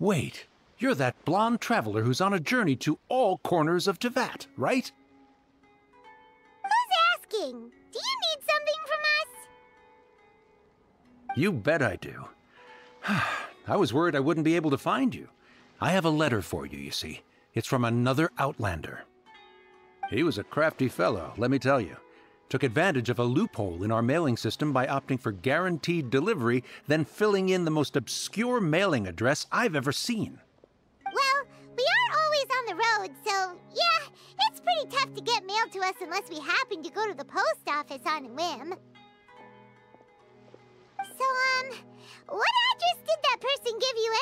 Wait, you're that blonde traveler who's on a journey to all corners of Teyvat, right? Who's asking? Do you need something from us? You bet I do. I was worried I wouldn't be able to find you. I have a letter for you, you see. It's from another Outlander. He was a crafty fellow, let me tell you. Took advantage of a loophole in our mailing system by opting for guaranteed delivery, then filling in the most obscure mailing address I've ever seen. Well, we are always on the road, so yeah, it's pretty tough to get mail to us unless we happen to go to the post office on a whim. So, what address did that person give you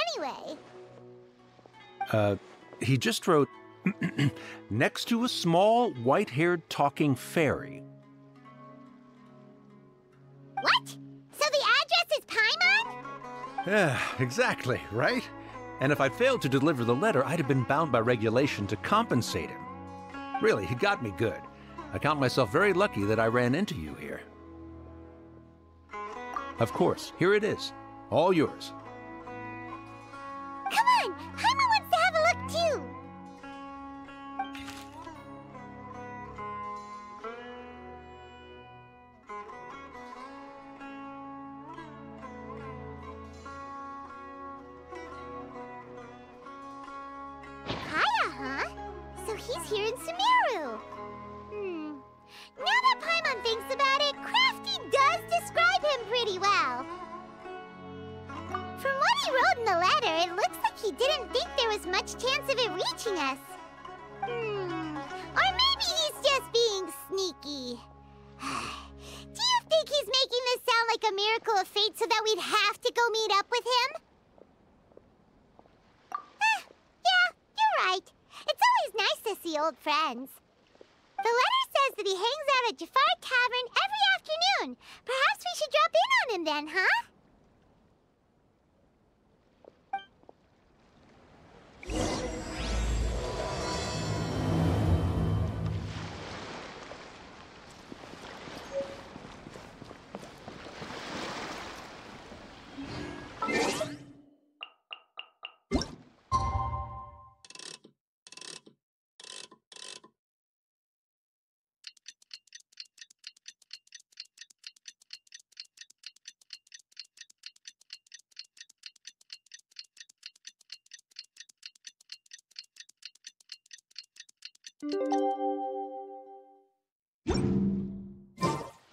anyway? He just wrote, next to a small, white-haired talking fairy. What? So the address is Paimon? Yeah, exactly, right? And if I'd failed to deliver the letter, I'd have been bound by regulation to compensate him. Really, he got me good. I count myself very lucky that I ran into you here. Of course, here it is. All yours. Come on! Paimon wants to have a look too! Kaya, huh? So he's here in Sumeru. Now that Paimon thinks about it, Crafty does describe him pretty well. From what he wrote in the letter, it looks like he didn't think there was much chance of it reaching us. Or maybe he's just being sneaky. Do you think he's making this sound like a miracle of fate so that we'd have to go meet up with him? Yeah, you're right. It's always nice to see old friends. The letter says that he hangs out at Jafar Tavern every afternoon. Perhaps we should drop in on him then, huh?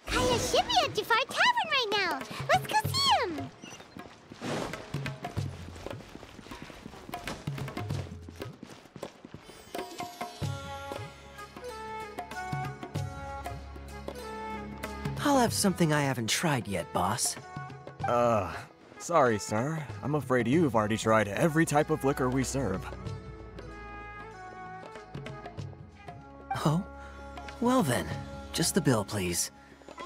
Kaya should be at Jafar Tavern right now. Let's go see him. I'll have something I haven't tried yet, boss. Sorry, sir. I'm afraid you've already tried every type of liquor we serve. Oh? Well then, just the bill, please.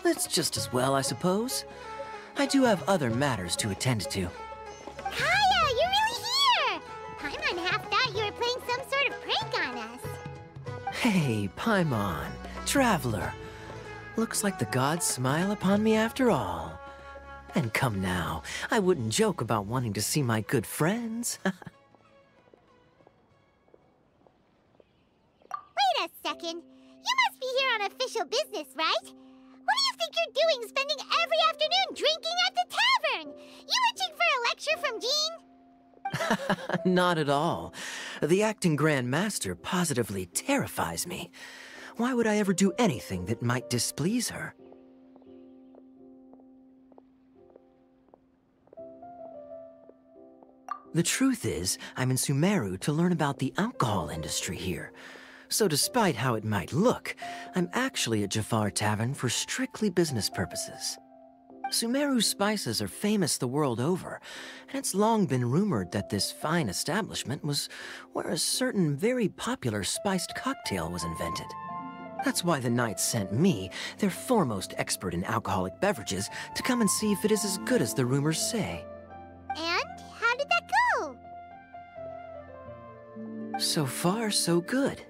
That's just as well, I suppose. I do have other matters to attend to. Kaya, you're really here! Paimon half thought you were playing some sort of prank on us. Hey, Paimon, traveler. Looks like the gods smile upon me after all. And come now, I wouldn't joke about wanting to see my good friends. Wait a second. You must be here on official business, right? What do you think you're doing spending every afternoon drinking at the tavern? You itching for a lecture from Jean? Not at all. The acting Grand Master positively terrifies me. Why would I ever do anything that might displease her? The truth is, I'm in Sumeru to learn about the alcohol industry here. So despite how it might look, I'm actually at Jafar Tavern for strictly business purposes. Sumeru's spices are famous the world over, and it's long been rumored that this fine establishment was where a certain very popular spiced cocktail was invented. That's why the Knights sent me, their foremost expert in alcoholic beverages, to come and see if it is as good as the rumors say. And how did that go? So far, so good.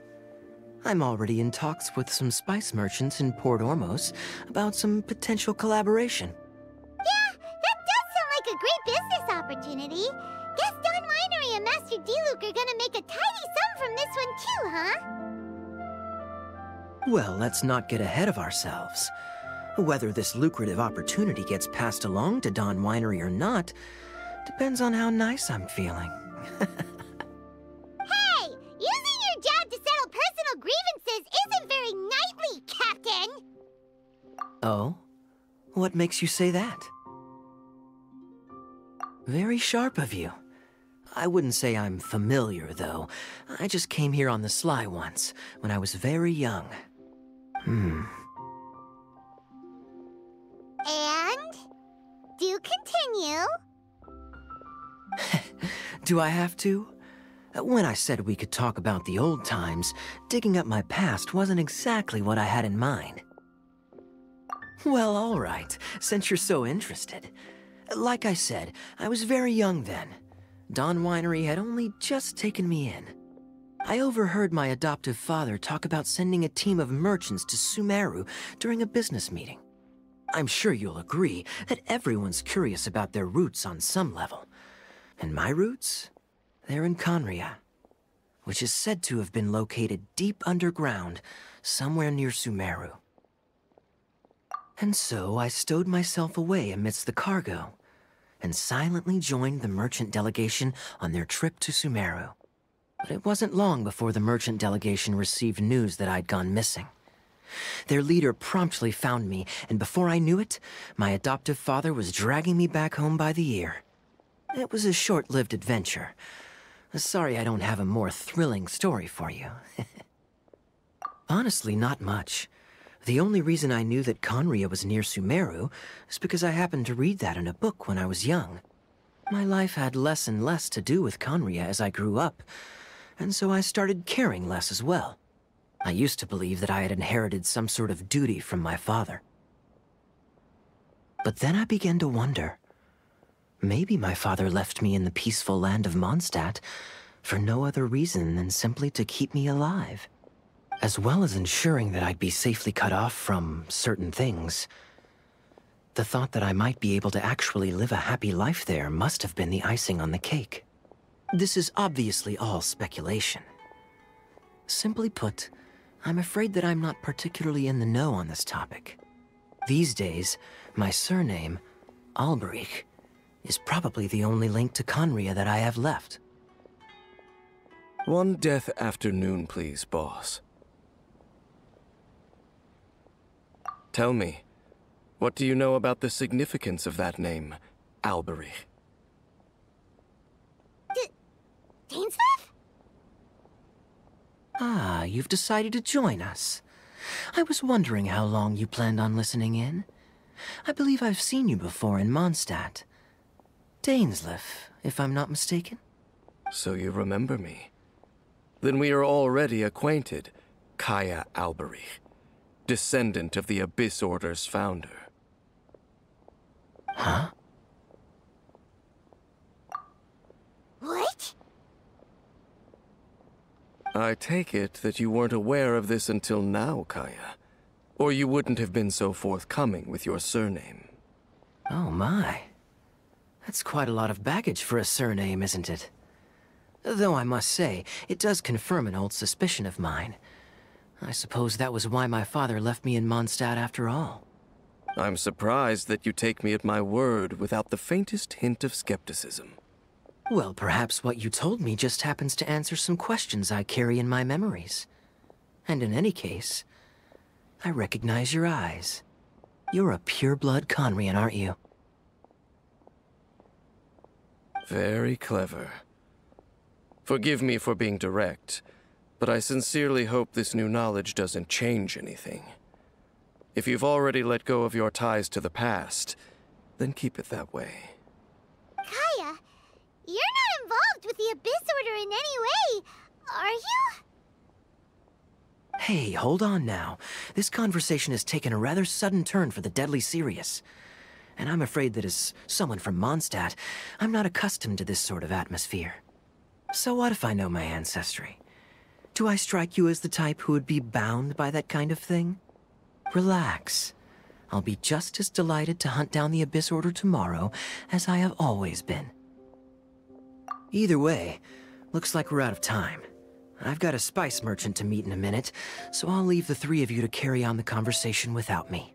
I'm already in talks with some spice merchants in Port Ormos about some potential collaboration. Yeah, that does sound like a great business opportunity. Guess Don Winery and Mr. Diluc are gonna make a tidy sum from this one too, huh? Well, let's not get ahead of ourselves. Whether this lucrative opportunity gets passed along to Don Winery or not depends on how nice I'm feeling. Hey! Using your job to settle personal grievances isn't very knightly, Captain! Oh? What makes you say that? Very sharp of you. I wouldn't say I'm familiar, though. I just came here on the sly once, when I was very young. And? Do continue. Do I have to? When I said we could talk about the old times, digging up my past wasn't exactly what I had in mind. Well, all right, since you're so interested. Like I said, I was very young then. Don Winery had only just taken me in. I overheard my adoptive father talk about sending a team of merchants to Sumeru during a business meeting. I'm sure you'll agree that everyone's curious about their roots on some level. And my roots? They're in Conria, which is said to have been located deep underground, somewhere near Sumeru. And so I stowed myself away amidst the cargo, and silently joined the merchant delegation on their trip to Sumeru. But it wasn't long before the merchant delegation received news that I'd gone missing. Their leader promptly found me, and before I knew it, my adoptive father was dragging me back home by the ear. It was a short-lived adventure. Sorry I don't have a more thrilling story for you. Honestly, not much. The only reason I knew that Conria was near Sumeru is because I happened to read that in a book when I was young. My life had less and less to do with Conria as I grew up, and so I started caring less as well. I used to believe that I had inherited some sort of duty from my father. But then I began to wonder. Maybe my father left me in the peaceful land of Mondstadt for no other reason than simply to keep me alive. As well as ensuring that I'd be safely cut off from certain things. The thought that I might be able to actually live a happy life there must have been the icing on the cake. This is obviously all speculation. Simply put, I'm afraid that I'm not particularly in the know on this topic. These days, my surname, Alberich, is probably the only link to Conria that I have left. One death afternoon, please, boss. Tell me, what do you know about the significance of that name, Alberich? Dainsleif? Ah, you've decided to join us. I was wondering how long you planned on listening in. I believe I've seen you before in Mondstadt. Dainsleif, if I'm not mistaken. So you remember me. Then we are already acquainted, Kaya Alberich, descendant of the Abyss Order's founder. Huh? What? I take it that you weren't aware of this until now, Kaya. Or you wouldn't have been so forthcoming with your surname. Oh my. That's quite a lot of baggage for a surname, isn't it? Though I must say, it does confirm an old suspicion of mine. I suppose that was why my father left me in Mondstadt after all. I'm surprised that you take me at my word without the faintest hint of skepticism. Well, perhaps what you told me just happens to answer some questions I carry in my memories. And in any case, I recognize your eyes. You're a pure-blood Conrian, aren't you? Very clever. Forgive me for being direct, but I sincerely hope this new knowledge doesn't change anything. If you've already let go of your ties to the past, then keep it that way. Kaya, you're not involved with the Abyss Order in any way, are you? Hey, hold on now. This conversation has taken a rather sudden turn for the deadly serious. And I'm afraid that as someone from Mondstadt, I'm not accustomed to this sort of atmosphere. So what if I know my ancestry? Do I strike you as the type who would be bound by that kind of thing? Relax. I'll be just as delighted to hunt down the Abyss Order tomorrow as I have always been. Either way, Looks like we're out of time. I've got a spice merchant to meet in a minute, so I'll leave the three of you to carry on the conversation without me.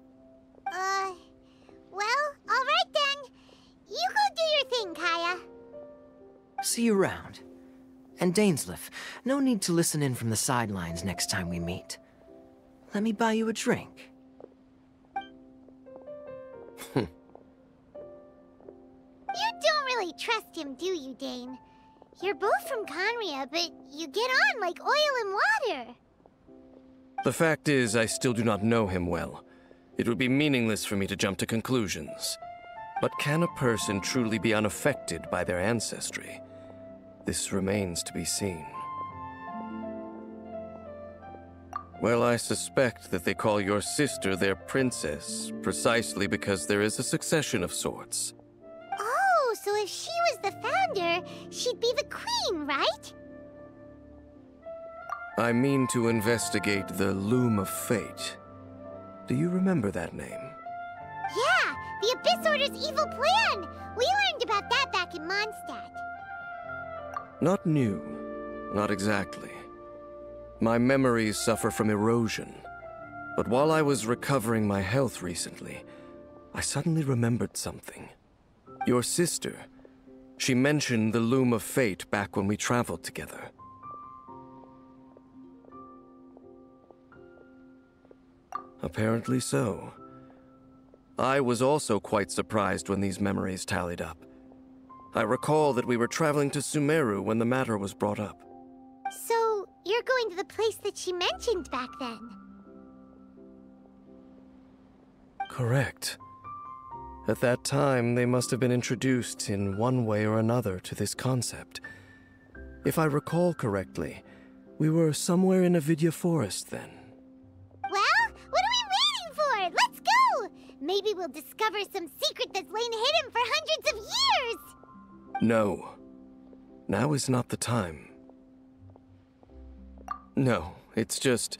Well, alright then. You go do your thing, Kaya. See you around. And Dainsleif, no need to listen in from the sidelines next time we meet. Let me buy you a drink. You don't really trust him, do you, Dane? You're both from Conria, but you get on like oil and water. The fact is, I still do not know him well. It would be meaningless for me to jump to conclusions. But can a person truly be unaffected by their ancestry? This remains to be seen. Well, I suspect that they call your sister their princess, precisely because there is a succession of sorts. Oh, so if she was the founder, she'd be the queen, right? I mean to investigate the Loom of Fate. Do you remember that name? Yeah, the Abyss Order's evil plan! We learned about that back in Mondstadt. Not new. Not exactly. My memories suffer from erosion. But while I was recovering my health recently, I suddenly remembered something. Your sister. She mentioned the Loom of Fate back when we traveled together. Apparently so. I was also quite surprised when these memories tallied up. I recall that we were traveling to Sumeru when the matter was brought up. So, you're going to the place that she mentioned back then? Correct. At that time, they must have been introduced in one way or another to this concept. If I recall correctly, we were somewhere in Avidya Forest then. Well, what are we waiting for? Let's go! Maybe we'll discover some secret that's lain hidden for hundreds of years! No. Now is not the time. No, it's just...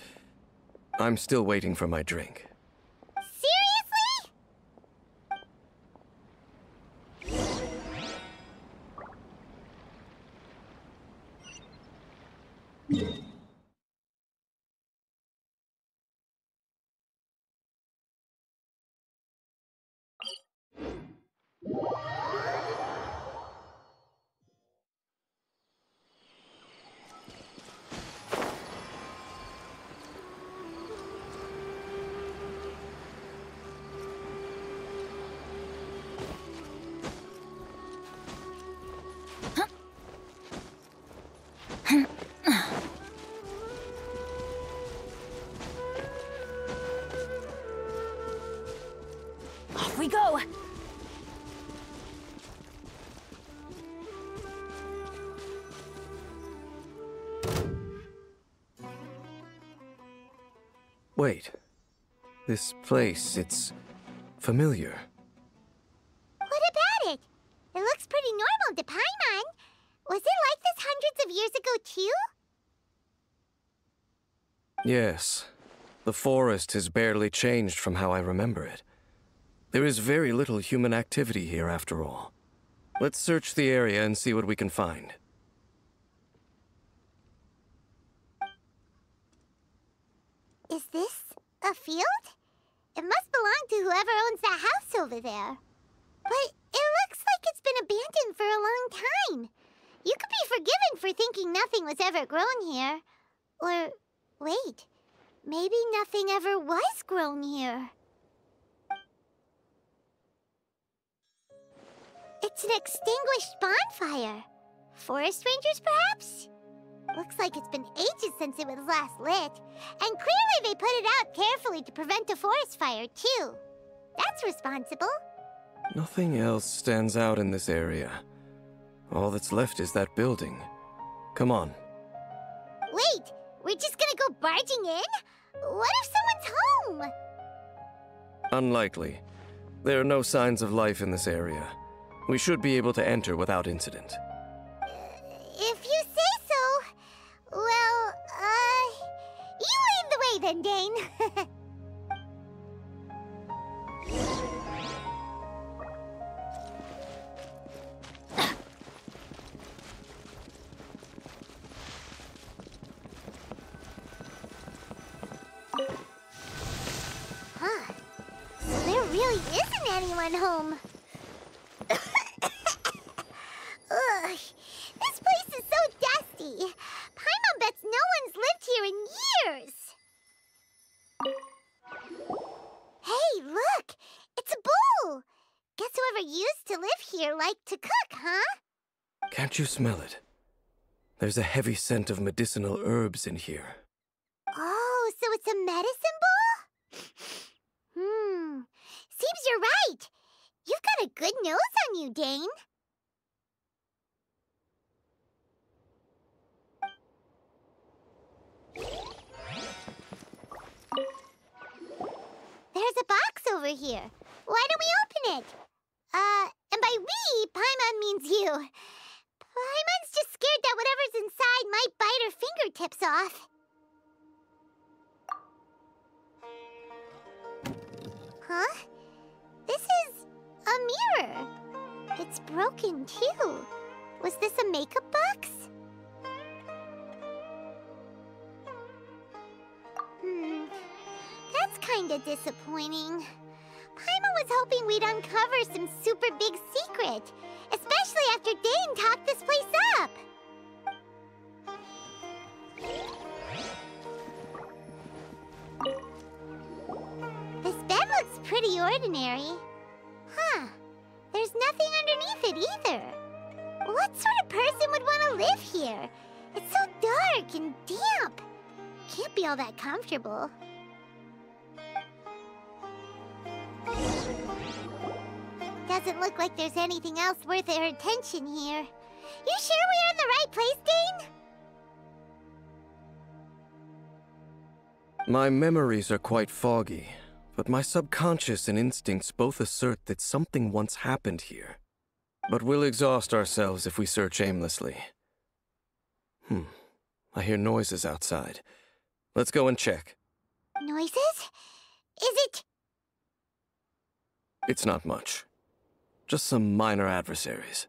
I'm still waiting for my drink. Seriously? Off we go! Wait. This place, it's familiar. What about it? It looks pretty normal to Paimon. Was it like this hundreds of years ago, too? Yes. The forest has barely changed from how I remember it. There is very little human activity here, after all. Let's search the area and see what we can find. Is this a field? It must belong to whoever owns that house over there. But it looks like it's been abandoned for a long time. You could be forgiven for thinking nothing was ever grown here. Or, wait, maybe nothing ever was grown here. It's an extinguished bonfire. Forest rangers, perhaps? Looks like it's been ages since it was last lit. And clearly they put it out carefully to prevent a forest fire, too. That's responsible. Nothing else stands out in this area. All that's left is that building. Come on. Wait, we're just gonna go barging in? What if someone's home? Unlikely. There are no signs of life in this area. We should be able to enter without incident. If you say so. Well, you lead the way then, Dane. anyone home. Ugh, this place is so dusty. Paimon bets no one's lived here in years. Hey, look! It's a bull! Guess whoever used to live here liked to cook, huh? Can't you smell it? There's a heavy scent of medicinal herbs in here. Oh, so it's a medicine bull? Seems you're right. You've got a good nose on you, Dane. There's a box over here. Why don't we open it? And by we, Paimon means you. Paimon's just scared that whatever's inside might bite her fingertips off. Huh? This is a mirror. It's broken, too. Was this a makeup box? That's kinda disappointing. Paimon was hoping we'd uncover some super big secret, especially after Dane talked this place up. This bed looks pretty ordinary. Huh. There's nothing underneath it either. What sort of person would want to live here? It's so dark and damp. Can't be all that comfortable. Doesn't look like there's anything else worth our attention here. You sure we're in the right place, Dane? My memories are quite foggy, but my subconscious and instincts both assert that something once happened here. But we'll exhaust ourselves if we search aimlessly. I hear noises outside. Let's go and check. Noises? Is it... It's not much. Just some minor adversaries.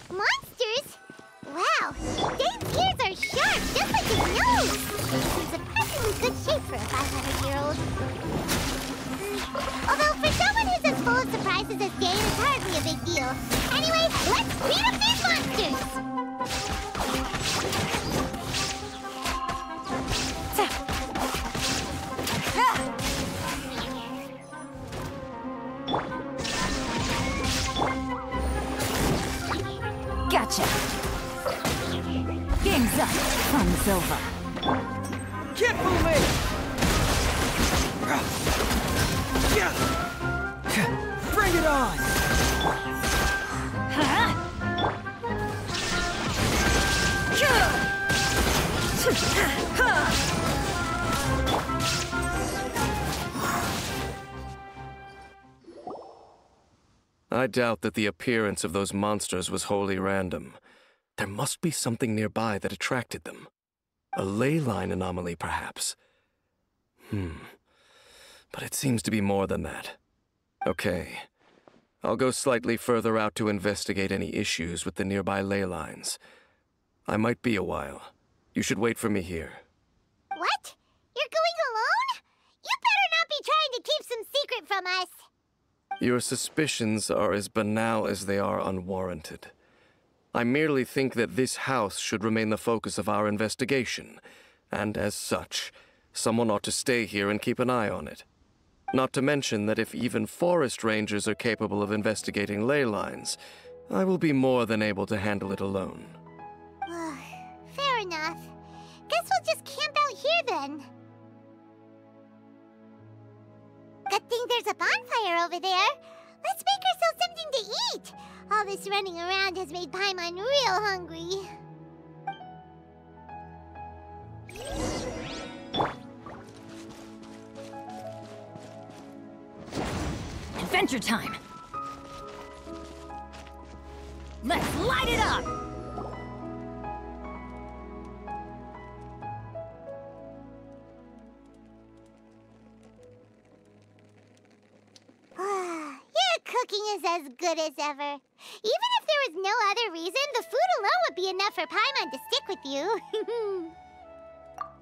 Monsters? Wow, Dane's ears are sharp, just like his nose! He's surprisingly good shape for a 500-year-old. Although for someone who's as full of surprises as Dane, it's hardly a big deal. Anyway, let's beat up these monsters! Gotcha! Game's up. Fun's over. Keep moving! Bring it on! I doubt that the appearance of those monsters was wholly random. There must be something nearby that attracted them. A ley line anomaly, perhaps. But it seems to be more than that. Okay. I'll go slightly further out to investigate any issues with the nearby ley lines. I might be a while. You should wait for me here. What? You're going alone? You better not be trying to keep some secret from us. Your suspicions are as banal as they are unwarranted. I merely think that this house should remain the focus of our investigation, and as such, someone ought to stay here and keep an eye on it. Not to mention that if even forest rangers are capable of investigating ley lines, I will be more than able to handle it alone. Fair enough. Guess we'll just camp out here then. Good thing there's a bonfire over there. Let's make ourselves something to eat. All this running around has made Paimon real hungry. Adventure time! Let's light it up! Your cooking is as good as ever. Even if there there was no other reason, the food alone would be enough for Paimon to stick with you.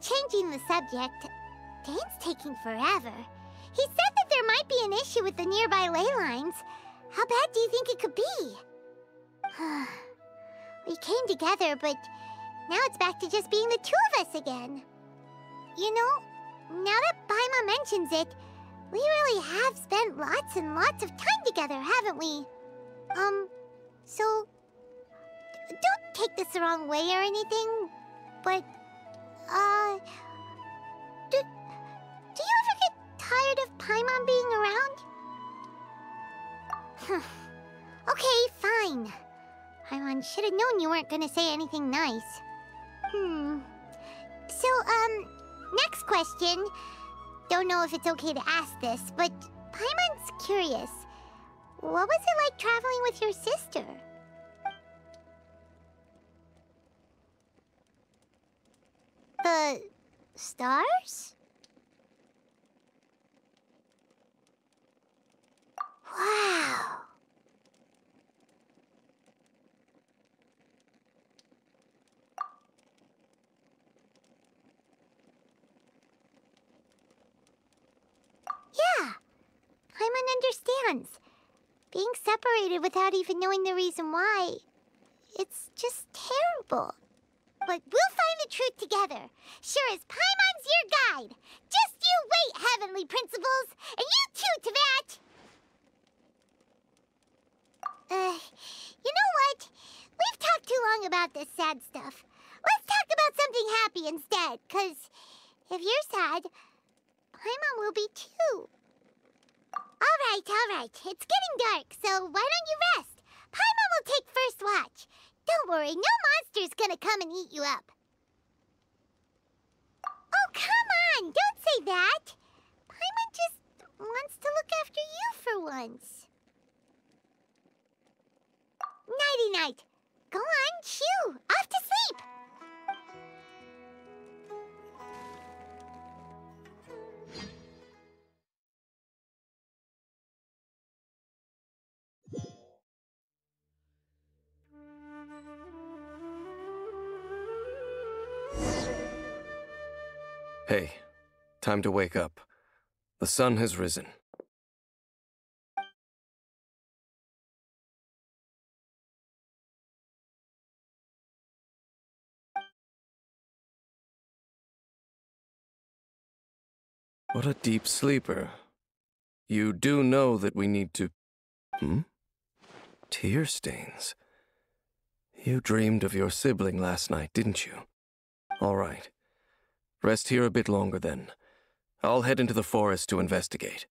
Changing the subject, Dane's taking forever. He said that there might be an issue with the nearby ley lines. How bad do you think it could be? We came together, but now it's back to just being the two of us again. You know, now that Paimon mentions it, we really have spent lots and lots of time together, haven't we? So, don't take this the wrong way or anything, but, do you ever get tired of Paimon being around? Okay, fine. Paimon should have known you weren't gonna say anything nice. So, next question. Don't know if it's okay to ask this, but Paimon's curious. What was it like traveling with your sister? The stars? Wow. Yeah, Paimon understands. Being separated without even knowing the reason why, it's just terrible. But we'll find the truth together. Sure as Paimon's your guide. Just you wait, Heavenly Principles, and you too, Teyvat. You know what? We've talked too long about this sad stuff. Let's talk about something happy instead, 'cause if you're sad, Paimon will be too. All right. It's getting dark, so why don't you rest? Paimon will take first watch. Don't worry, no monster's gonna come and eat you up. Oh, come on! Don't say that! Paimon just wants to look after you for once. Nighty-night. Go on, shoo! Off to sleep! Hey, time to wake up. The sun has risen. What a deep sleeper. You do know that we need to... Tear stains. You dreamed of your sibling last night, didn't you? All right. Rest here a bit longer then. I'll head into the forest to investigate.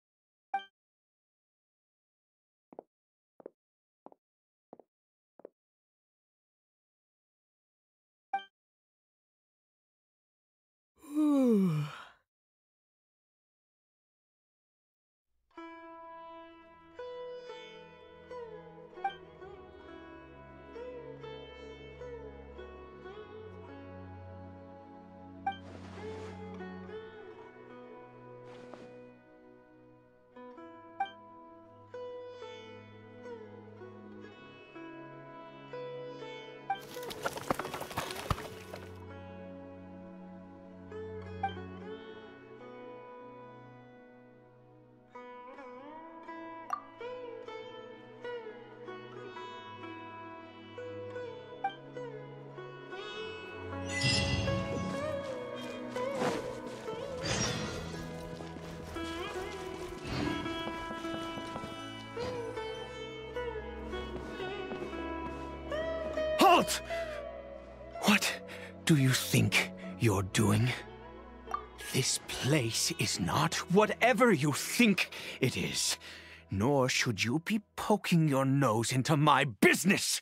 Halt! What do you think you're doing? This place is not whatever you think it is. Nor should you be poking your nose into my business.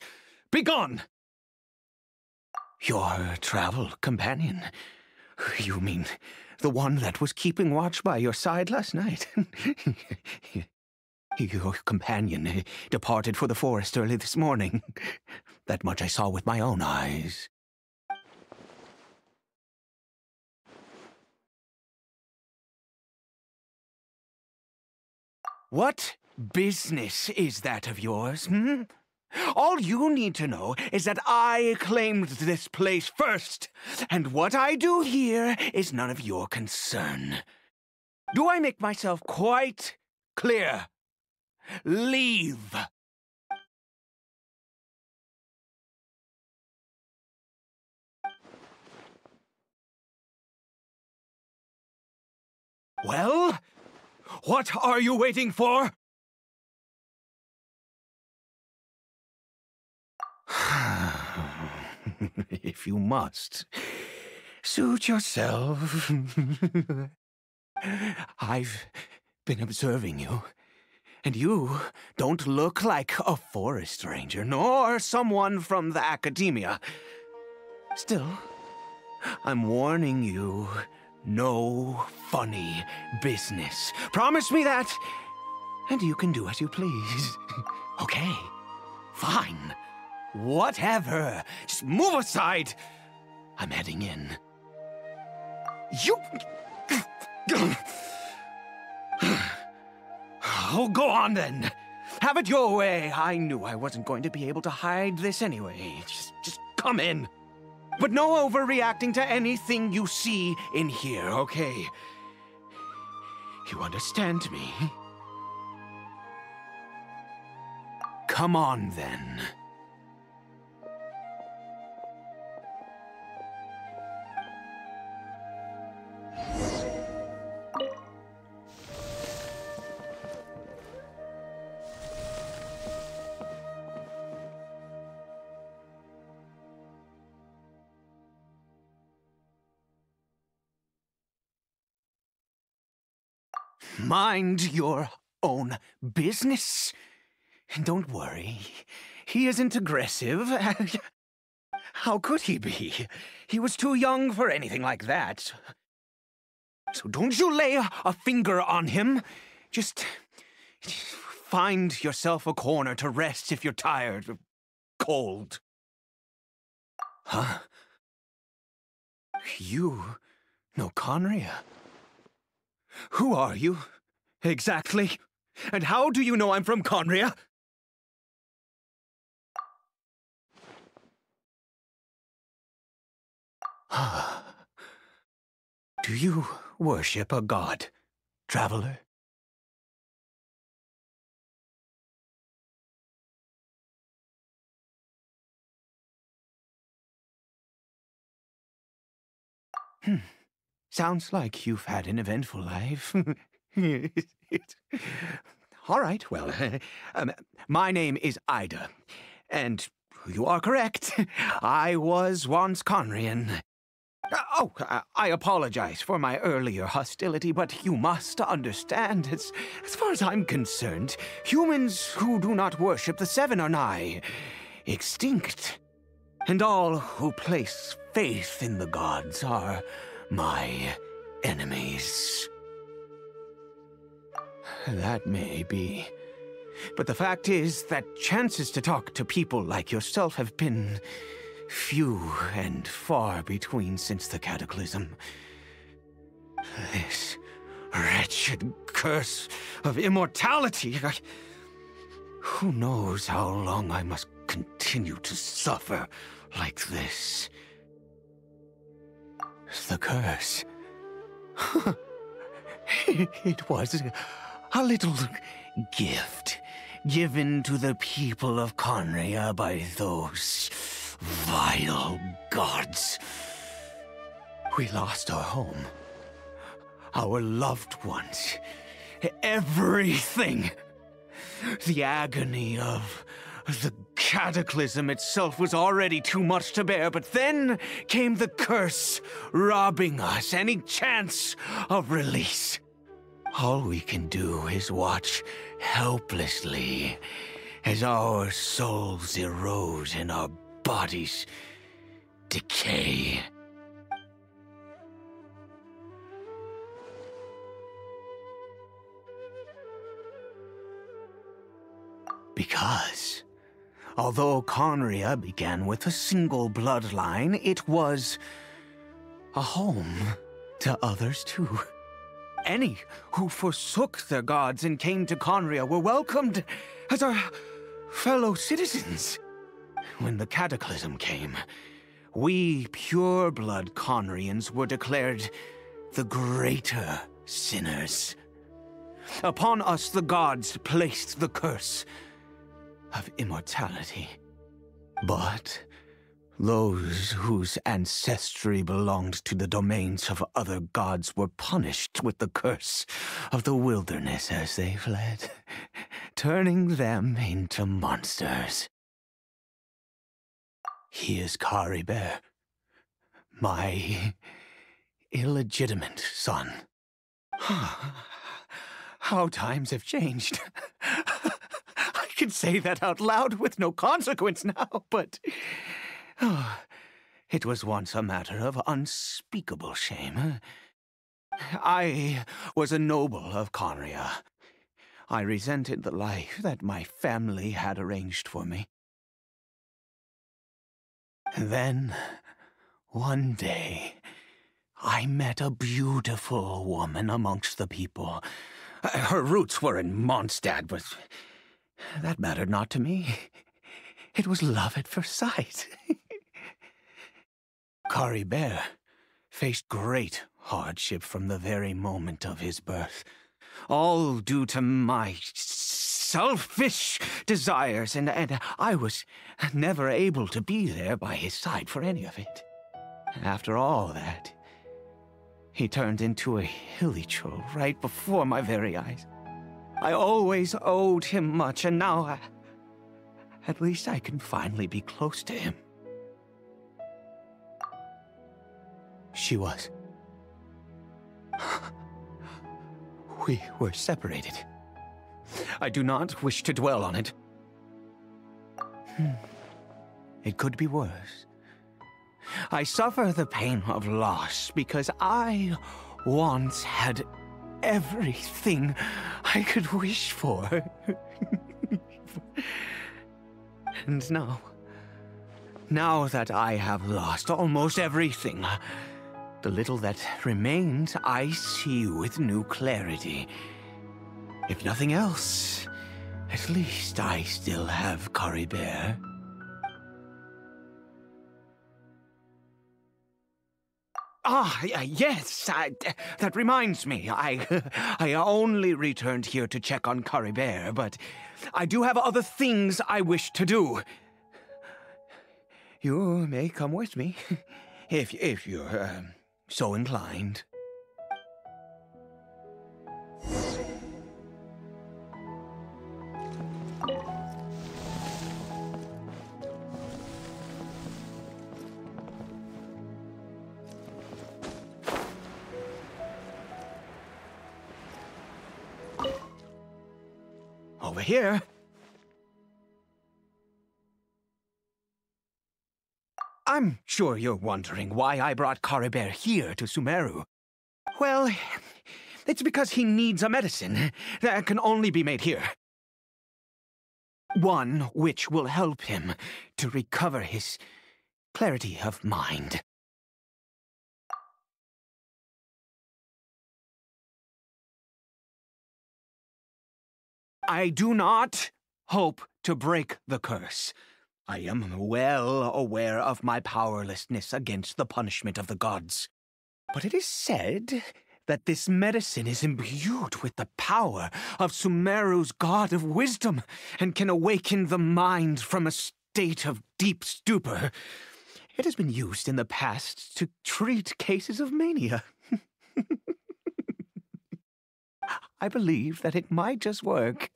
Begone! Your travel companion. You mean the one that was keeping watch by your side last night? Your companion departed for the forest early this morning. That much I saw with my own eyes. What business is that of yours, All you need to know is that I claimed this place first, and what I do here is none of your concern. Do I make myself quite clear? Leave. Well, what are you waiting for? If you must, suit yourself. I've been observing you, and you don't look like a forest ranger, nor someone from the academia. Still, I'm warning you, no funny business. Promise me that, and you can do as you please. Okay, fine. Whatever. Just move aside. I'm heading in. You... Oh, go on then. Have it your way. I knew I wasn't going to be able to hide this anyway. Just come in. But no overreacting to anything you see in here, okay? You understand me? Come on then. Mind your own business. And don't worry, he isn't aggressive. How could he be? He was too young for anything like that. So don't you lay a finger on him. Just find yourself a corner to rest if you're tired or cold. Huh? You know Conria? Who are you, exactly? And how do you know I'm from Conria? Do you worship a god, traveler? Sounds like you've had an eventful life. All right, well, my name is Ida, and you are correct. I was once Conrian. I apologize for my earlier hostility, but you must understand, as far as I'm concerned, humans who do not worship the Seven are nigh extinct. And all who place faith in the gods are my enemies. That may be. But the fact is that chances to talk to people like yourself have been few and far between since the cataclysm. This wretched curse of immortality. Who knows how long I must continue to suffer like this? The curse. It was a little gift given to the people of Conria by those vile gods. We lost our home, our loved ones, everything. The agony of the cataclysm itself was already too much to bear, but then came the curse, robbing us any chance of release. All we can do is watch helplessly as our souls erode and our bodies decay. Because, although Conria began with a single bloodline, it was a home to others too. Any who forsook their gods and came to Conria were welcomed as our fellow citizens. When the cataclysm came, we pure-blood Conrians were declared the greater sinners. Upon us the gods placed the curse of immortality. But those whose ancestry belonged to the domains of other gods were punished with the curse of the wilderness as they fled, turning them into monsters. He is Caribert, my illegitimate son. How times have changed. I can say that out loud with no consequence now, but it was once a matter of unspeakable shame. I was a noble of Conria. I resented the life that my family had arranged for me. Then, one day, I met a beautiful woman amongst the people. Her roots were in Mondstadt, but that mattered not to me. It was love at first sight. Caribert faced great hardship from the very moment of his birth, all due to my selfish desires, and I was never able to be there by his side for any of it. After all that, he turned into a hilichurl right before my very eyes. I always owed him much, and now at least I can finally be close to him. She was. We were separated. I do not wish to dwell on it. It could be worse. I suffer the pain of loss because I once had everything I could wish for. And now that I have lost almost everything, the little that remains I see with new clarity. If nothing else, at least I still have Caribert. Yes, that reminds me. I only returned here to check on Caribert, but I do have other things I wish to do. You may come with me, if you're so inclined. Over here. I'm sure you're wondering why I brought Caribert here to Sumeru. Well, it's because he needs a medicine that can only be made here. One which will help him to recover his clarity of mind. I do not hope to break the curse. I am well aware of my powerlessness against the punishment of the gods. But it is said that this medicine is imbued with the power of Sumeru's god of wisdom and can awaken the mind from a state of deep stupor. It has been used in the past to treat cases of mania. I believe that it might just work.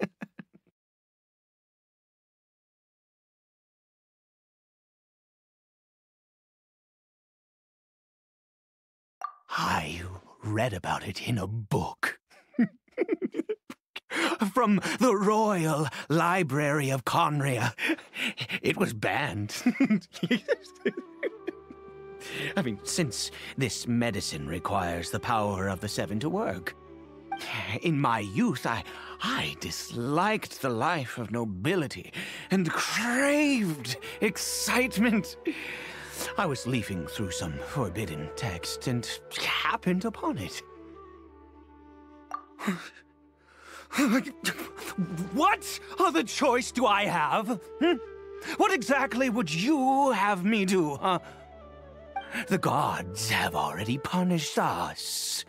I read about it in a book. From the Royal Library of Conria. It was banned. I mean, since this medicine requires the power of the Seven to work. In my youth, I disliked the life of nobility and craved excitement. I was leafing through some forbidden text and happened upon it. What other choice do I have? What exactly would you have me do, huh? The gods have already punished us.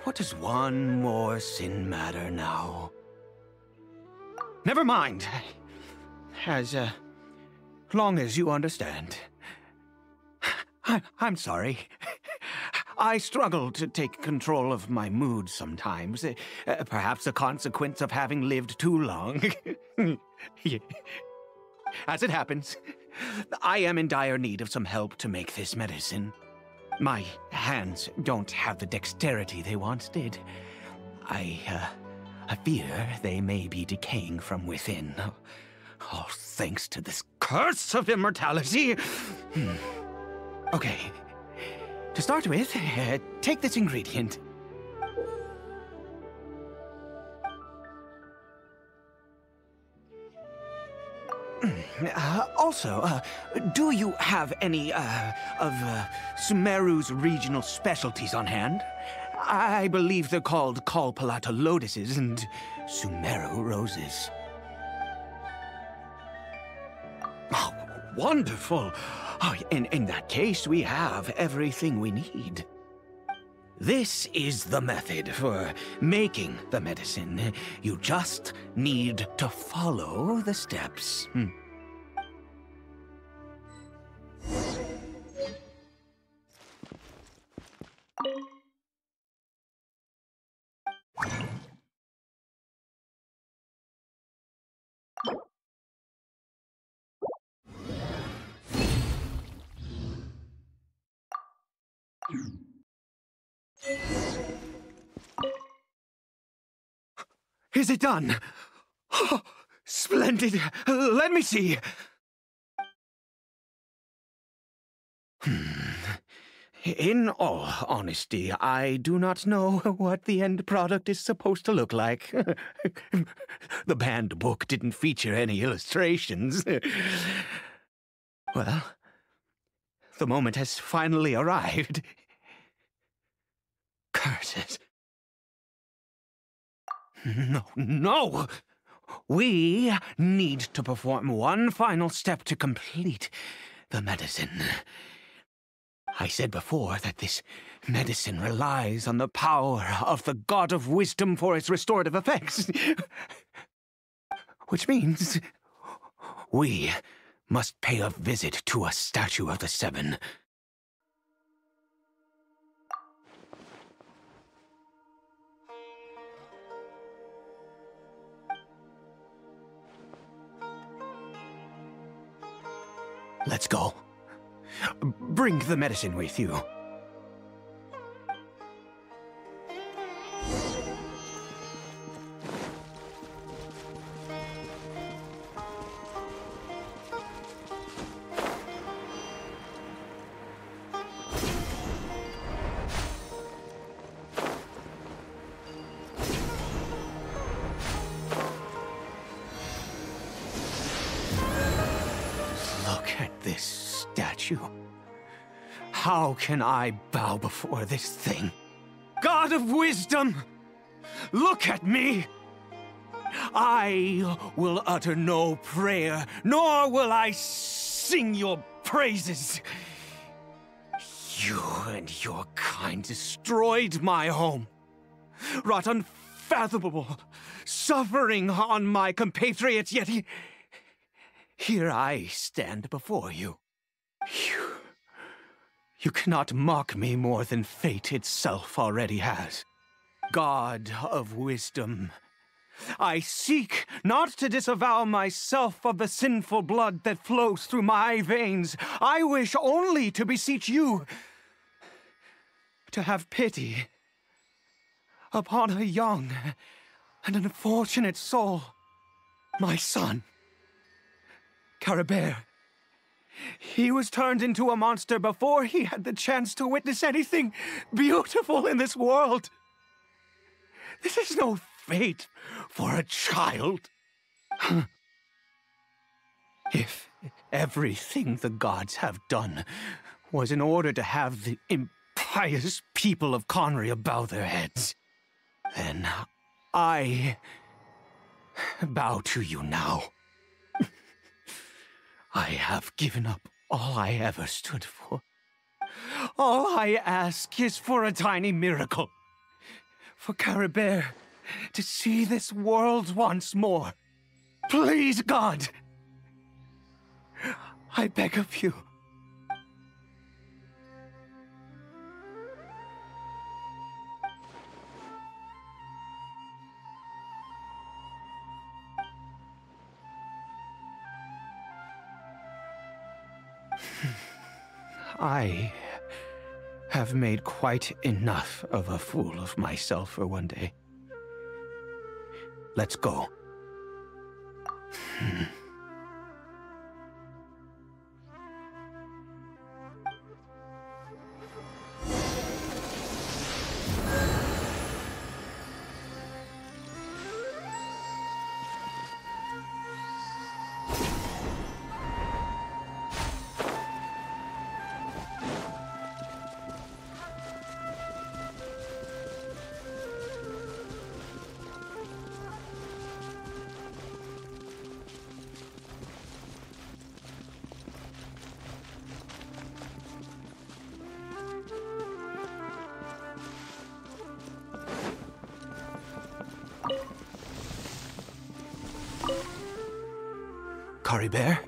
What does one more sin matter now? Never mind. As long as you understand. I'm sorry. I struggle to take control of my mood sometimes. Perhaps a consequence of having lived too long. As it happens, I am in dire need of some help to make this medicine. My hands don't have the dexterity they once did. I fear they may be decaying from within. All thanks to this curse of immortality. Okay. To start with, take this ingredient. Also, do you have any, of Sumeru's regional specialties on hand? I believe they're called Kalpalata lotuses and Sumeru roses. Oh, wonderful! Oh, in that case, we have everything we need. This is the method for making the medicine. You just need to follow the steps. Is it done? Oh, splendid. Let me see. In all honesty, I do not know what the end product is supposed to look like. The banned book didn't feature any illustrations. Well, the moment has finally arrived. Curses. No! We need to perform one final step to complete the medicine. I said before that this medicine relies on the power of the God of Wisdom for its restorative effects. Which means we must pay a visit to a statue of the Seven. Let's go. Bring the medicine with you. How can I bow before this thing? God of Wisdom, look at me! I will utter no prayer, nor will I sing your praises. You and your kind destroyed my home, wrought unfathomable suffering on my compatriots, yet here I stand before you. You cannot mock me more than fate itself already has. God of Wisdom, I seek not to disavow myself of the sinful blood that flows through my veins. I wish only to beseech you to have pity upon a young and unfortunate soul, my son, Caribert. He was turned into a monster before he had the chance to witness anything beautiful in this world. This is no fate for a child. If everything the gods have done was in order to have the impious people of Conria bow their heads, then I bow to you now. I have given up all I ever stood for. All I ask is for a tiny miracle. For Caribert to see this world once more. Please, God! I beg of you. I have made quite enough of a fool of myself for one day. Let's go. Caribert?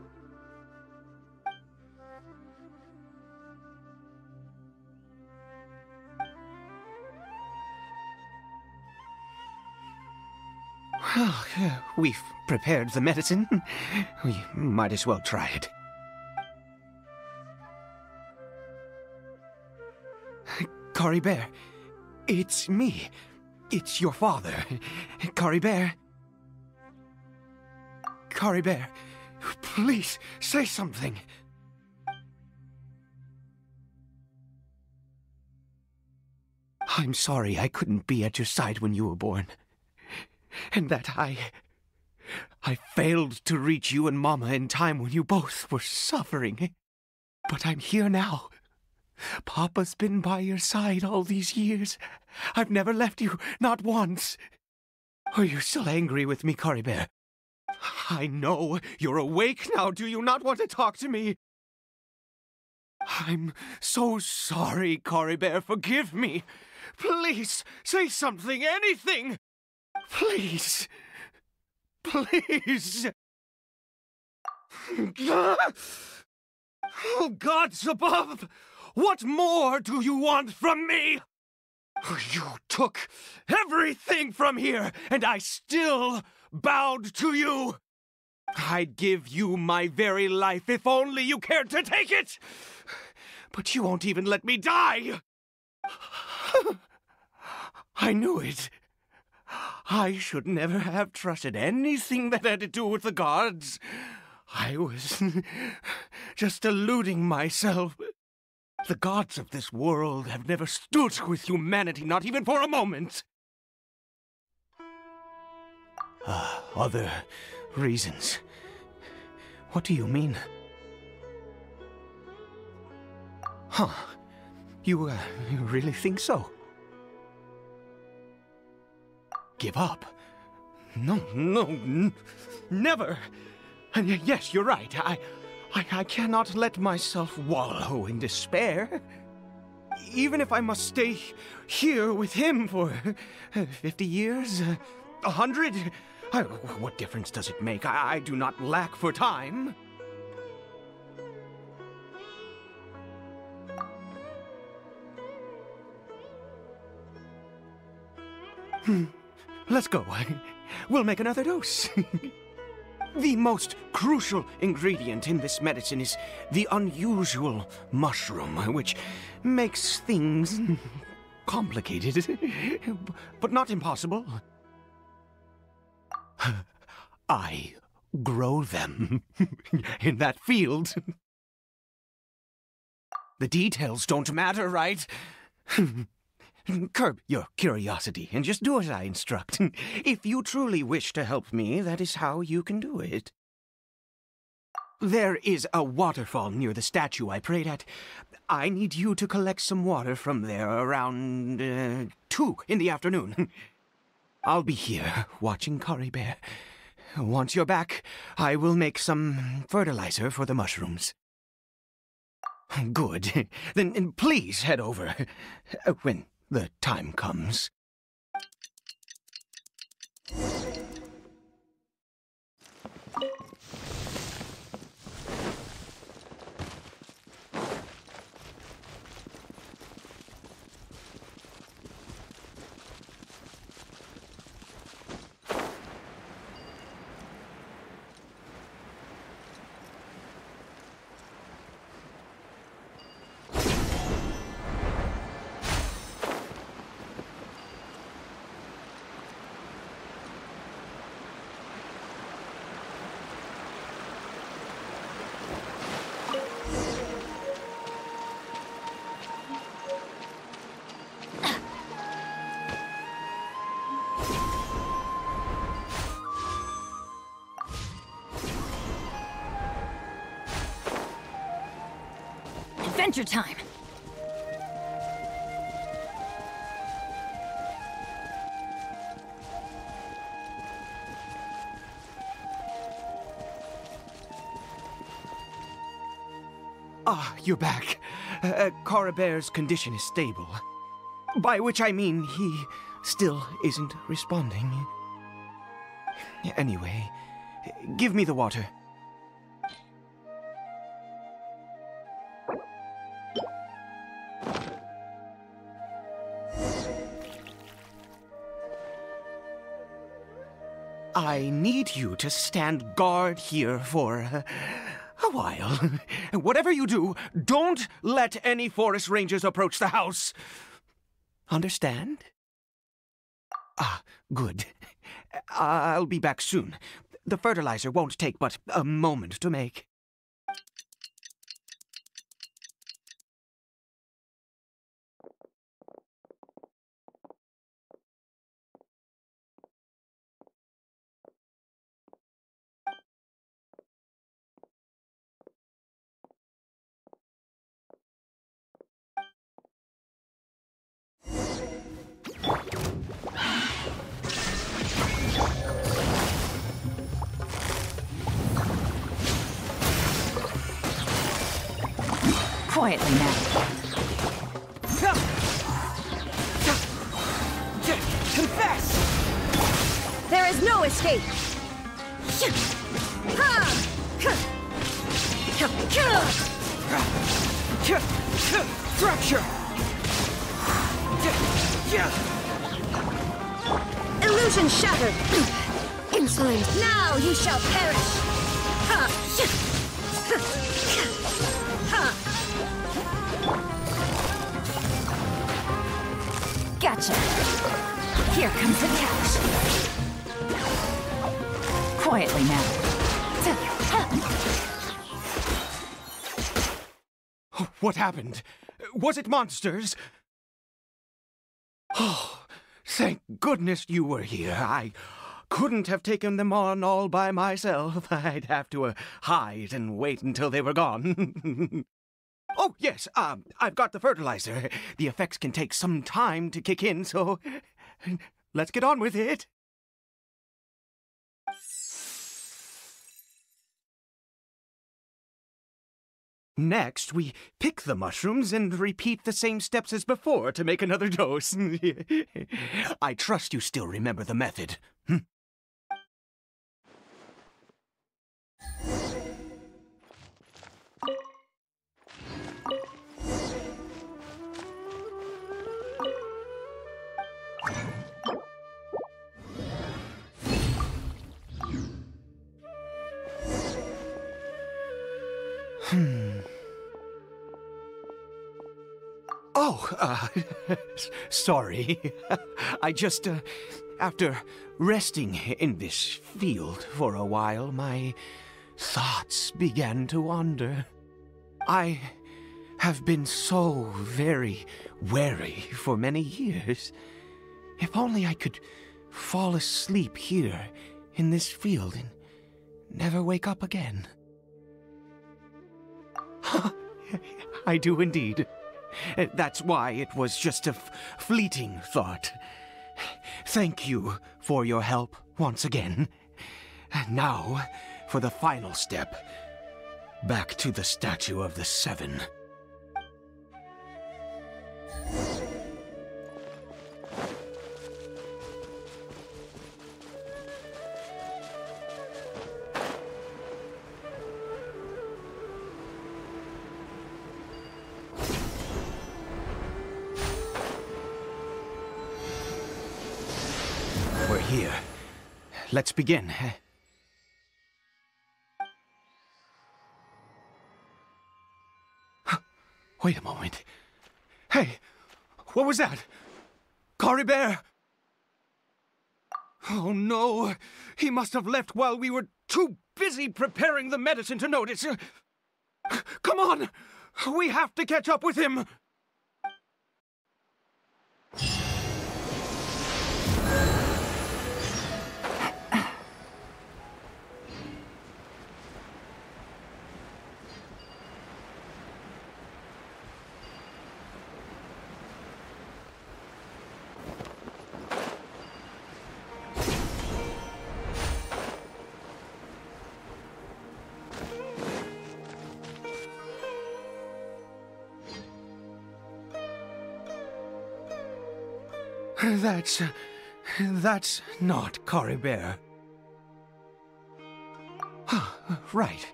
Well, we've prepared the medicine. We might as well try it. Caribert, it's me. It's your father. Caribert. Caribert, please say something. I'm sorry I couldn't be at your side when you were born. And that I failed to reach you and Mama in time when you both were suffering. But I'm here now. Papa's been by your side all these years. I've never left you, not once. Are you still angry with me, Caribert? I know you're awake now. Do you not want to talk to me? I'm so sorry, Caribert. Forgive me. Please, say something, anything. Please. Please. Oh, gods above! What more do you want from me? You took everything from here, and I still bowed to you. I'd give you my very life if only you cared to take it. But you won't even let me die. I knew it. I should never have trusted anything that had to do with the gods. I was just deluding myself. The gods of this world have never stood with humanity, not even for a moment. Other reasons. What do you mean? Huh. You really think so? Give up? No, never. And yes, you're right. I cannot let myself wallow in despair. Even if I must stay here with him for 50 years, 100, what difference does it make? I do not lack for time. Let's go. We'll make another dose. The most crucial ingredient in this medicine is the unusual mushroom, which makes things complicated, but not impossible. I grow them in that field. The details don't matter, right? Curb your curiosity and just do as I instruct. If you truly wish to help me, that is how you can do it. There is a waterfall near the statue I prayed at. I need you to collect some water from there around 2 in the afternoon. I'll be here watching Caribert Once you're back, I will make some fertilizer for the mushrooms. Good. Then please head over when the time comes. Adventure time! Ah, you're back. Caribert's condition is stable. By which I mean he still isn't responding. Anyway, give me the water. I need you to stand guard here for a while. Whatever you do, don't let any forest rangers approach the house. Understand? Ah, good. I'll be back soon. The fertilizer won't take but a moment to make. Quietly now. Confess! There is no escape! Fracture! Illusion shattered! Insolent! Now you shall perish! Gotcha! Here comes the catch! Quietly now. What happened? Was it monsters? Oh, thank goodness you were here. I couldn't have taken them on all by myself. I'd have to hide and wait until they were gone. Oh, yes, I've got the fertilizer. The effects can take some time to kick in, so let's get on with it. Next, we pick the mushrooms and repeat the same steps as before to make another dose. I trust you still remember the method. Oh, sorry. I just, after resting in this field for a while, my thoughts began to wander. I have been so very wary for many years. If only I could fall asleep here in this field and never wake up again. I do indeed. That's why it was just a fleeting thought. Thank you for your help once again. Now, for the final step. Back to the Statue of the Seven. We're here. Let's begin. Wait a moment. Hey, what was that? Caribert! Oh no, he must have left while we were too busy preparing the medicine to notice. Come on, we have to catch up with him. That's not Caribert. Right.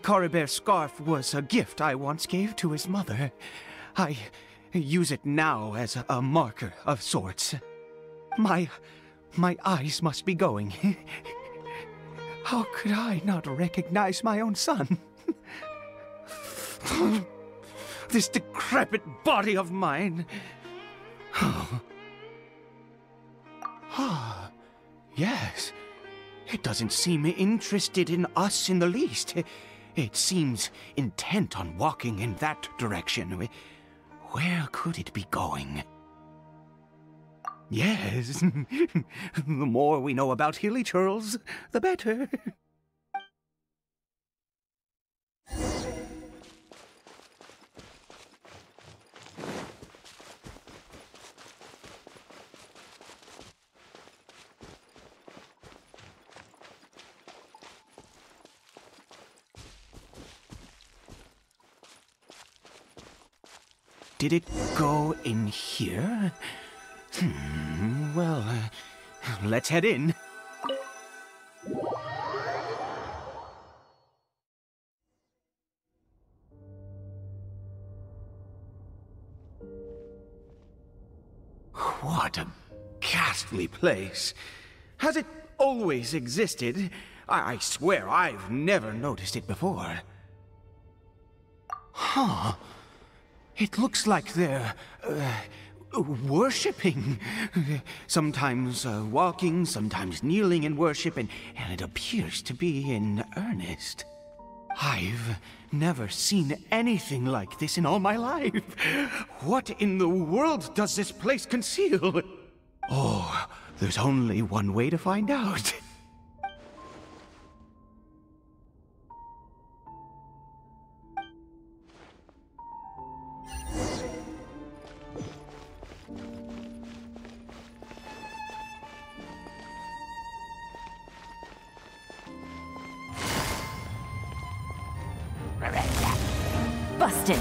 Caribert's scarf was a gift I once gave to his mother. I use it now as a marker of sorts. My eyes must be going. How could I not recognize my own son? This decrepit body of mine. Yes. It doesn't seem interested in us in the least. It seems intent on walking in that direction. Where could it be going? Yes. The more we know about Hilly Churls, the better. Did it go in here? Well, let's head in. What a ghastly place. Has it always existed? I swear I've never noticed it before. Huh. It looks like they're, worshipping. Sometimes walking, sometimes kneeling in worship, and it appears to be in earnest. I've never seen anything like this in all my life. What in the world does this place conceal? Oh, there's only one way to find out. Busted.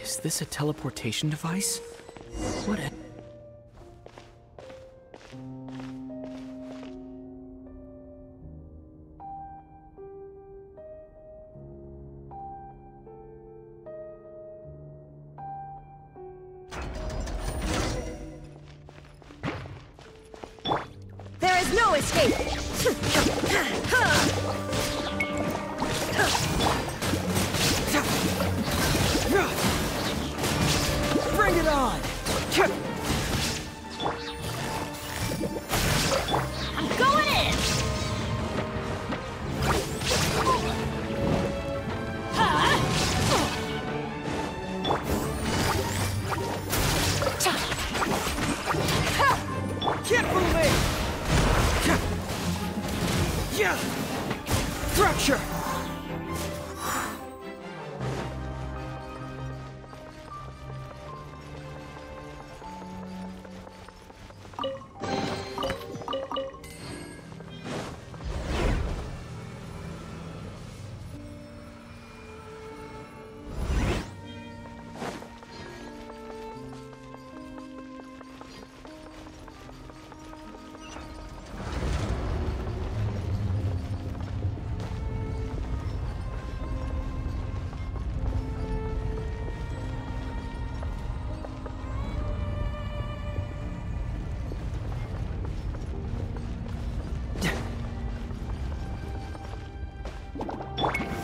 Is this a teleportation device? What a... There is no escape! Bring it on! I'm going in! Can't move it! Yeah! Fracture!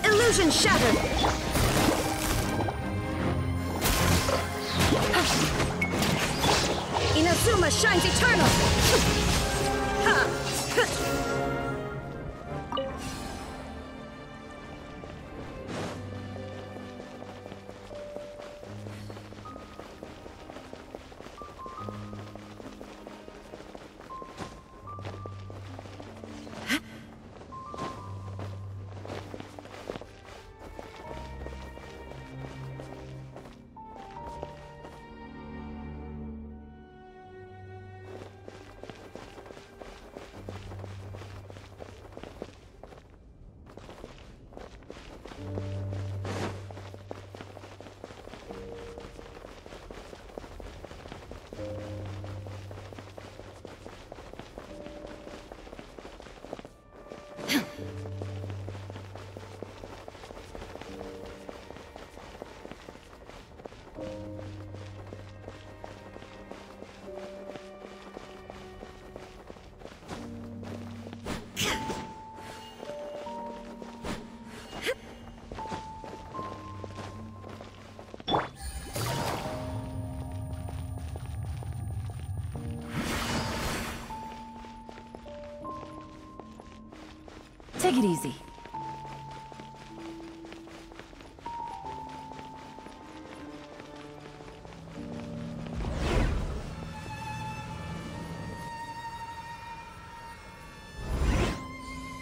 Illusion shattered! Inazuma shines eternal! Take it easy.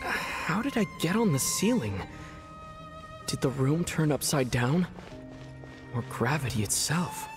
How did I get on the ceiling? Did the room turn upside down? Or gravity itself?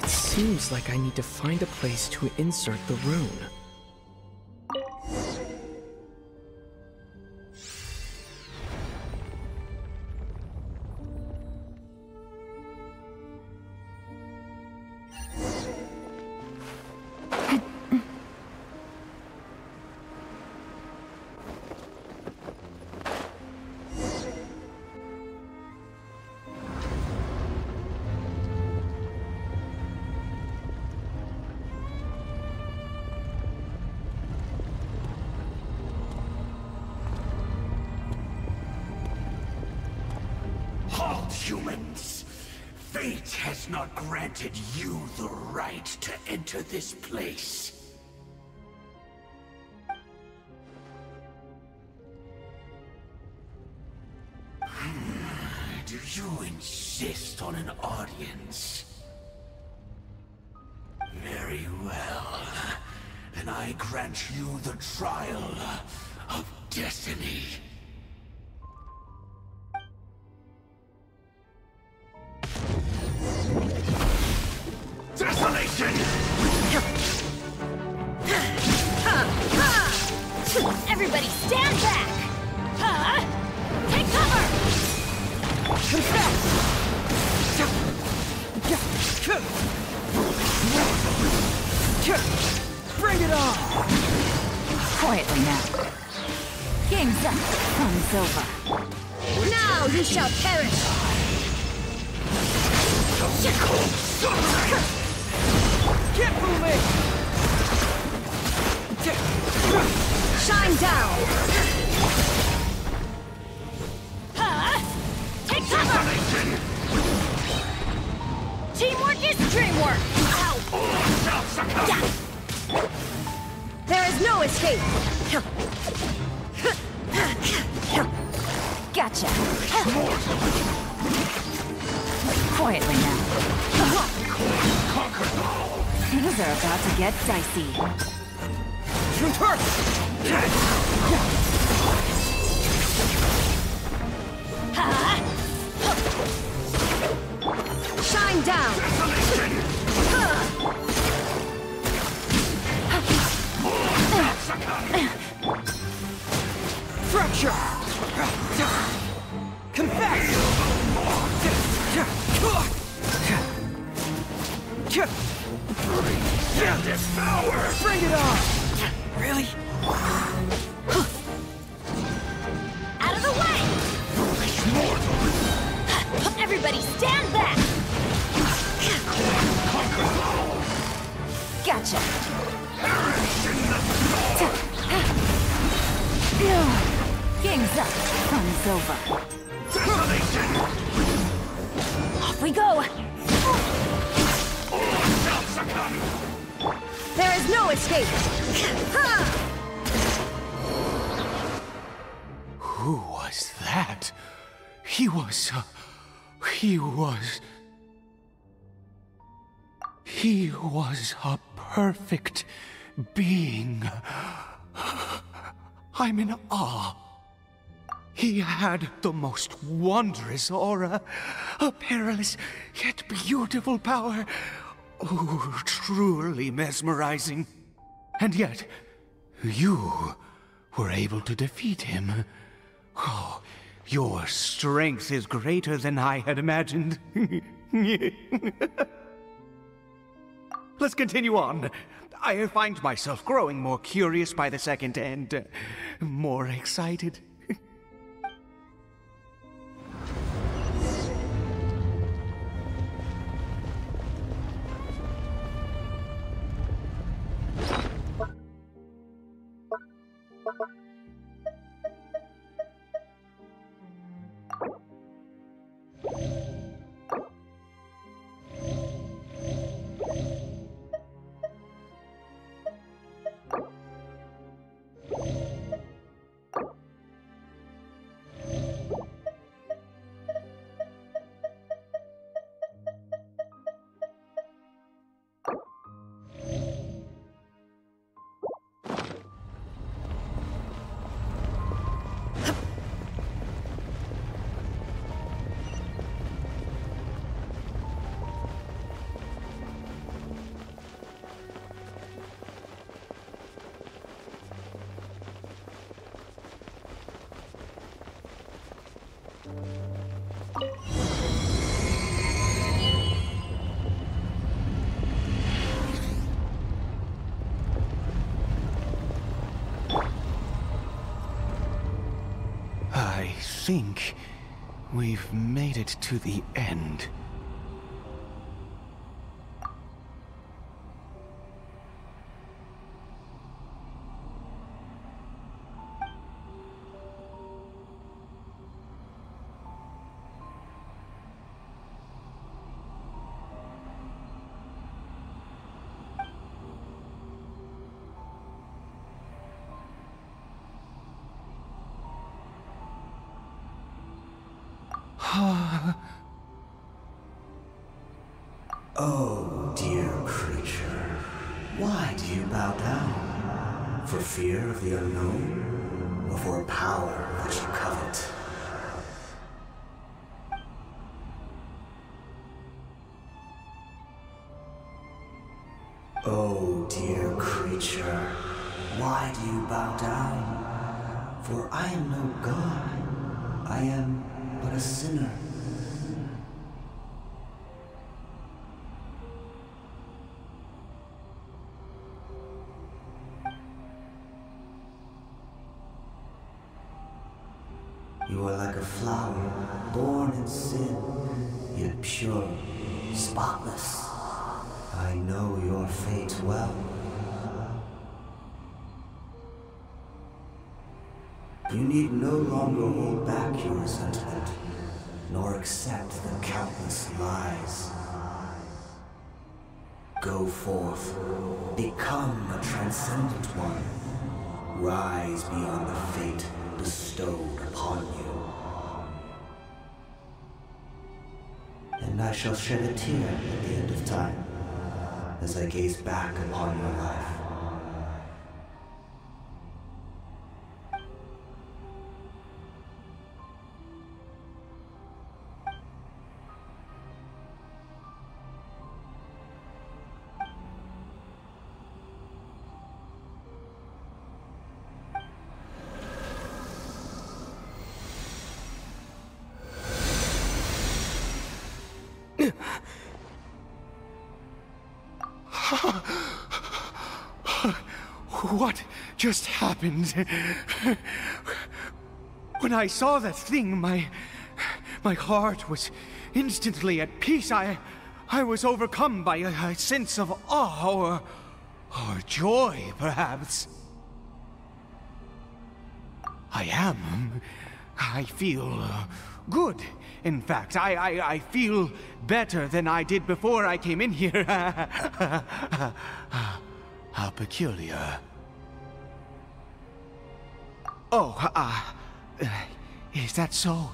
Seems like I need to find a place to insert the rune. Humans, fate has not granted you the right to enter this place. Do you insist on an audience? Very well. Then I grant you the trial of destiny. stand back! Huh? Take cover! Confess! Bring it on! Quietly now. Game's up. Fun's over. Now you shall perish! Get moving! Shine down! Huh? Take cover! Teamwork is dreamwork! There is no escape! Gotcha. Quietly now. Things are about to get dicey. Shine down! Fracture! Confess! Bring it on! Really? Out of the way! Everybody stand back! Gotcha. Game's up. Fun's over. Off we go! There is no escape! Who was that? He was a perfect being. I'm in awe. He had the most wondrous aura, a perilous yet beautiful power. Oh, truly mesmerizing. And yet, you were able to defeat him. Oh, your strength is greater than I had imagined. Let's continue on. I find myself growing more curious by the second and more excited. I think we've made it to the end. Oh, dear creature, why do you bow down? For fear of the unknown? Or for power that you covet? Oh, dear creature, why do you bow down? For I am no god. I am but a sinner. You are like a flower, born in sin, yet pure, spotless. I know your fate well. You need no longer hold back your resentment, nor accept the countless lies. Go forth, become a transcendent one. Rise beyond the fate bestowed upon you. And I shall shed a tear at the end of time, as I gaze back upon your life. What just happened? When I saw that thing, my heart was instantly at peace. I was overcome by a sense of awe or joy, perhaps. I feel good. In fact, I feel better than I did before I came in here. How peculiar. Oh, is that so?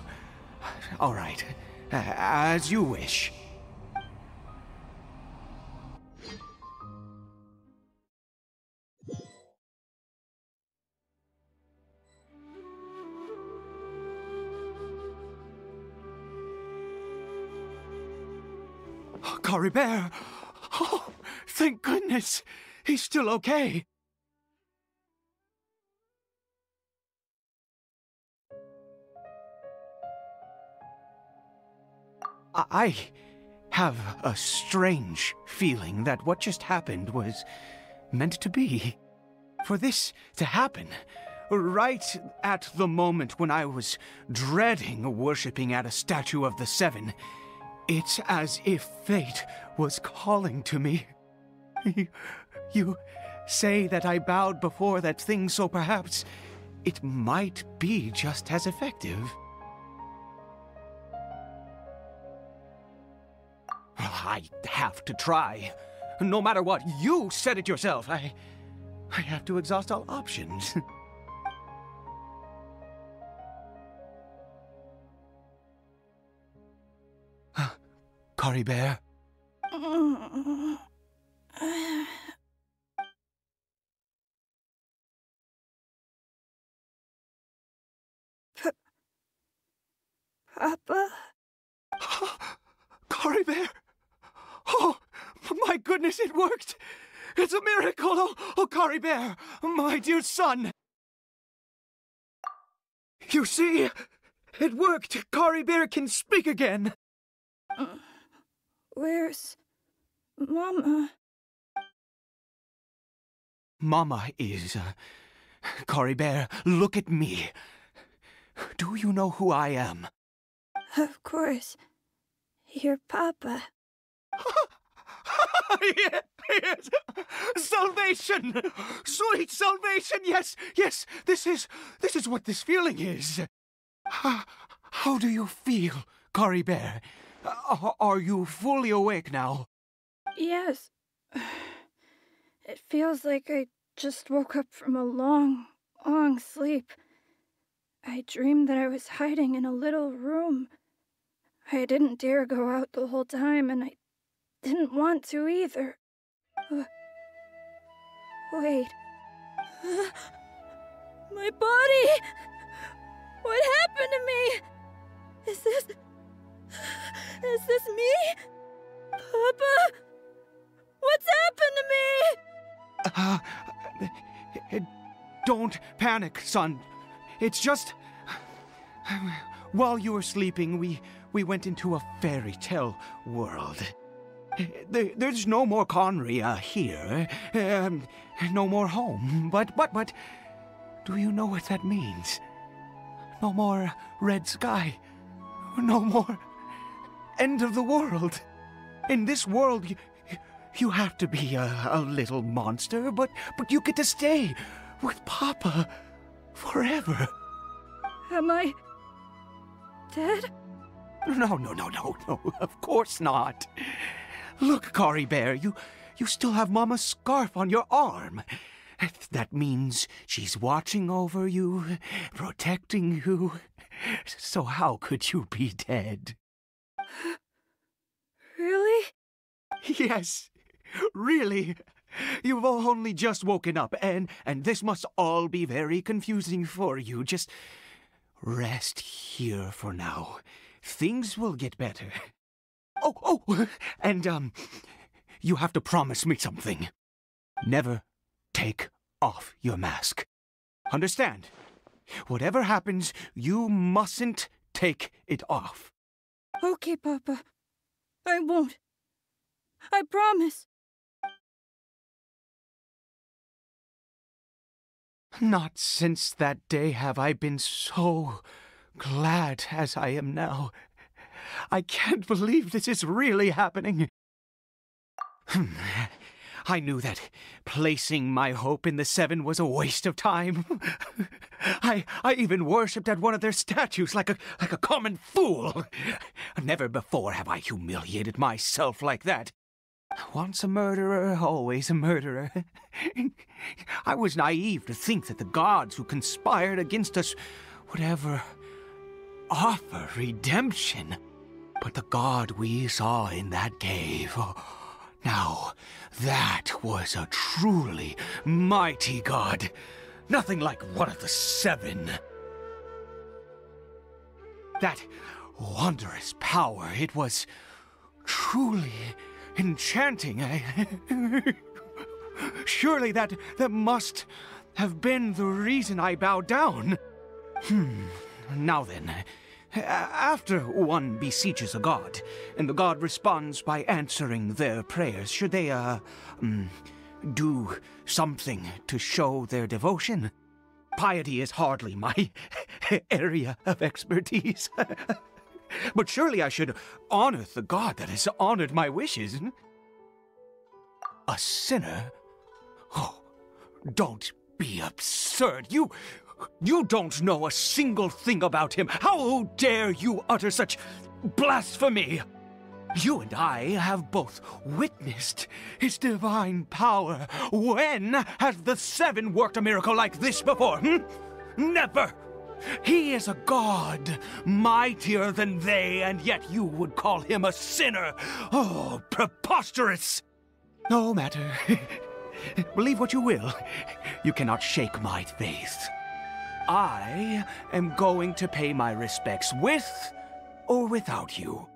All right, as you wish. Caribert! Oh, thank goodness! He's still okay. I have a strange feeling that what just happened was meant to be. For this to happen, right at the moment when I was dreading worshipping at a statue of the Seven, it's as if fate was calling to me. You say that I bowed before that thing, so perhaps it might be just as effective. I have to try. No matter what, you said it yourself. I have to exhaust all options. Caribert? Papa? Caribert! Oh, my goodness, it worked! It's a miracle! Oh, Caribert, my dear son! You see? It worked! Caribert can speak again! Where's Mama? Mama is... Caribert, look at me. Do you know who I am? Of course. Your Papa. Yes! Salvation! Sweet salvation! Yes, yes! This is what this feeling is. How do you feel, Caribert? Are you fully awake now? Yes. It feels like I just woke up from a long, long sleep. I dreamed that I was hiding in a little room. I didn't dare go out the whole time, and I didn't want to either. Wait. My body! What happened to me? Is this me? Papa? What's happened to me? Don't panic, son. It's just... While you were sleeping, we went into a fairy tale world. There's no more Conria here. No more home. But... Do you know what that means? No more red sky. No more end of the world. In this world, you have to be a little monster, but you get to stay with Papa forever. Am I dead? No, of course not. Look, Caribert, you still have Mama's scarf on your arm. That means she's watching over you, protecting you. So how could you be dead? Really? Yes, really. You've only just woken up, and this must all be very confusing for you. Just rest here for now. Things will get better. Oh, and, you have to promise me something. Never take off your mask. Understand? Whatever happens, you mustn't take it off. Okay, Papa. I won't. I promise. Not since that day have I been so glad as I am now. I can't believe this is really happening. I knew that placing my hope in the Seven was a waste of time. I even worshipped at one of their statues like a common fool. Never before have I humiliated myself like that. Once a murderer, always a murderer. I was naive to think that the gods who conspired against us would ever offer redemption. But the god we saw in that cave... Now, that was a truly mighty god. Nothing like one of the Seven. That wondrous power, it was truly enchanting. Surely that must have been the reason I bowed down. Now then... After one beseeches a god, and the god responds by answering their prayers, should they, do something to show their devotion? Piety is hardly my area of expertise. But surely I should honor the god that has honored my wishes. A sinner? Oh, don't be absurd. You don't know a single thing about him. How dare you utter such blasphemy? You and I have both witnessed his divine power. When has the Seven worked a miracle like this before? Never! He is a god, mightier than they, and yet you would call him a sinner. Oh, preposterous! No matter. Believe what you will. You cannot shake my faith. I am going to pay my respects with or without you.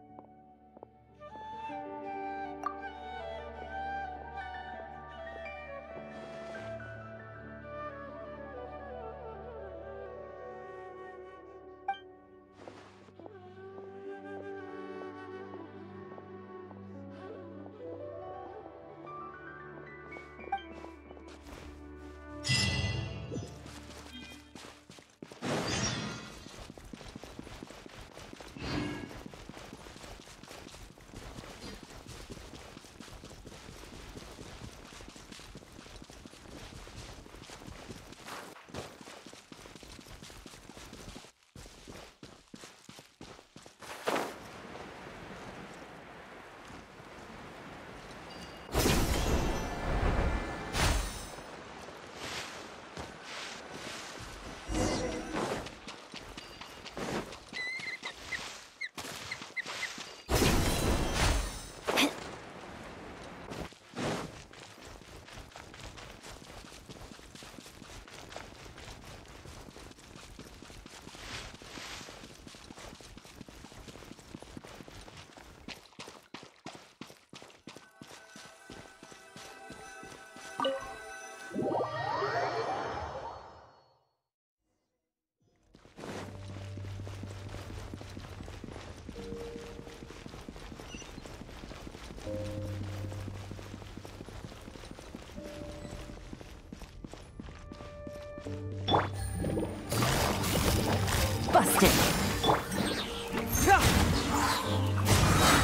Busted.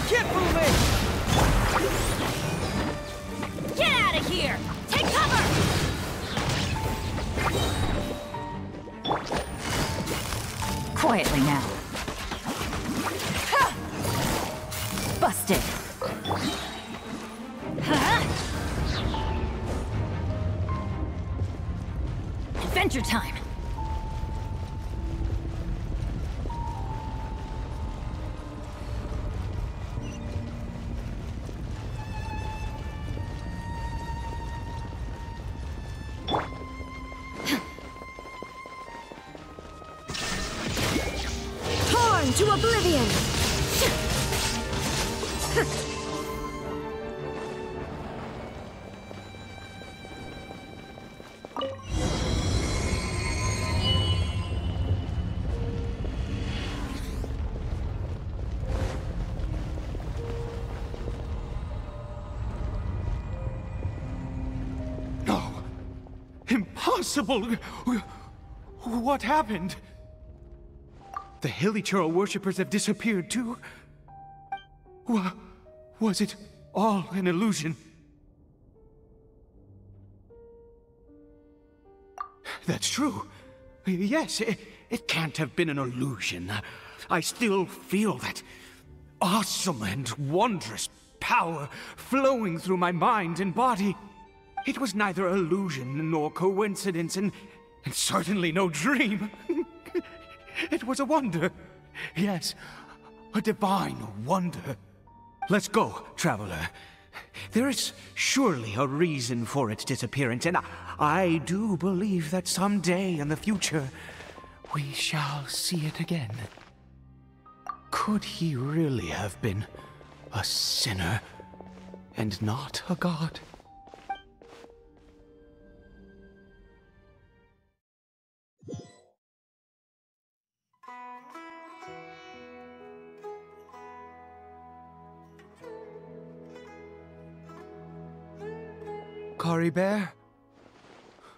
Get moving! Get out of here! Take cover! Quietly now. Busted. Adventure time. Torn to oblivion! No. Impossible! What happened? The Hilly Churl worshippers have disappeared too? Was it all an illusion? That's true. Yes, it can't have been an illusion. I still feel that awesome and wondrous power flowing through my mind and body. It was neither illusion nor coincidence, and certainly no dream. It was a wonder. Yes, a divine wonder. Let's go, traveler. There is surely a reason for its disappearance, and I do believe that someday in the future, we shall see it again. Could he really have been a sinner and not a god? Caribert?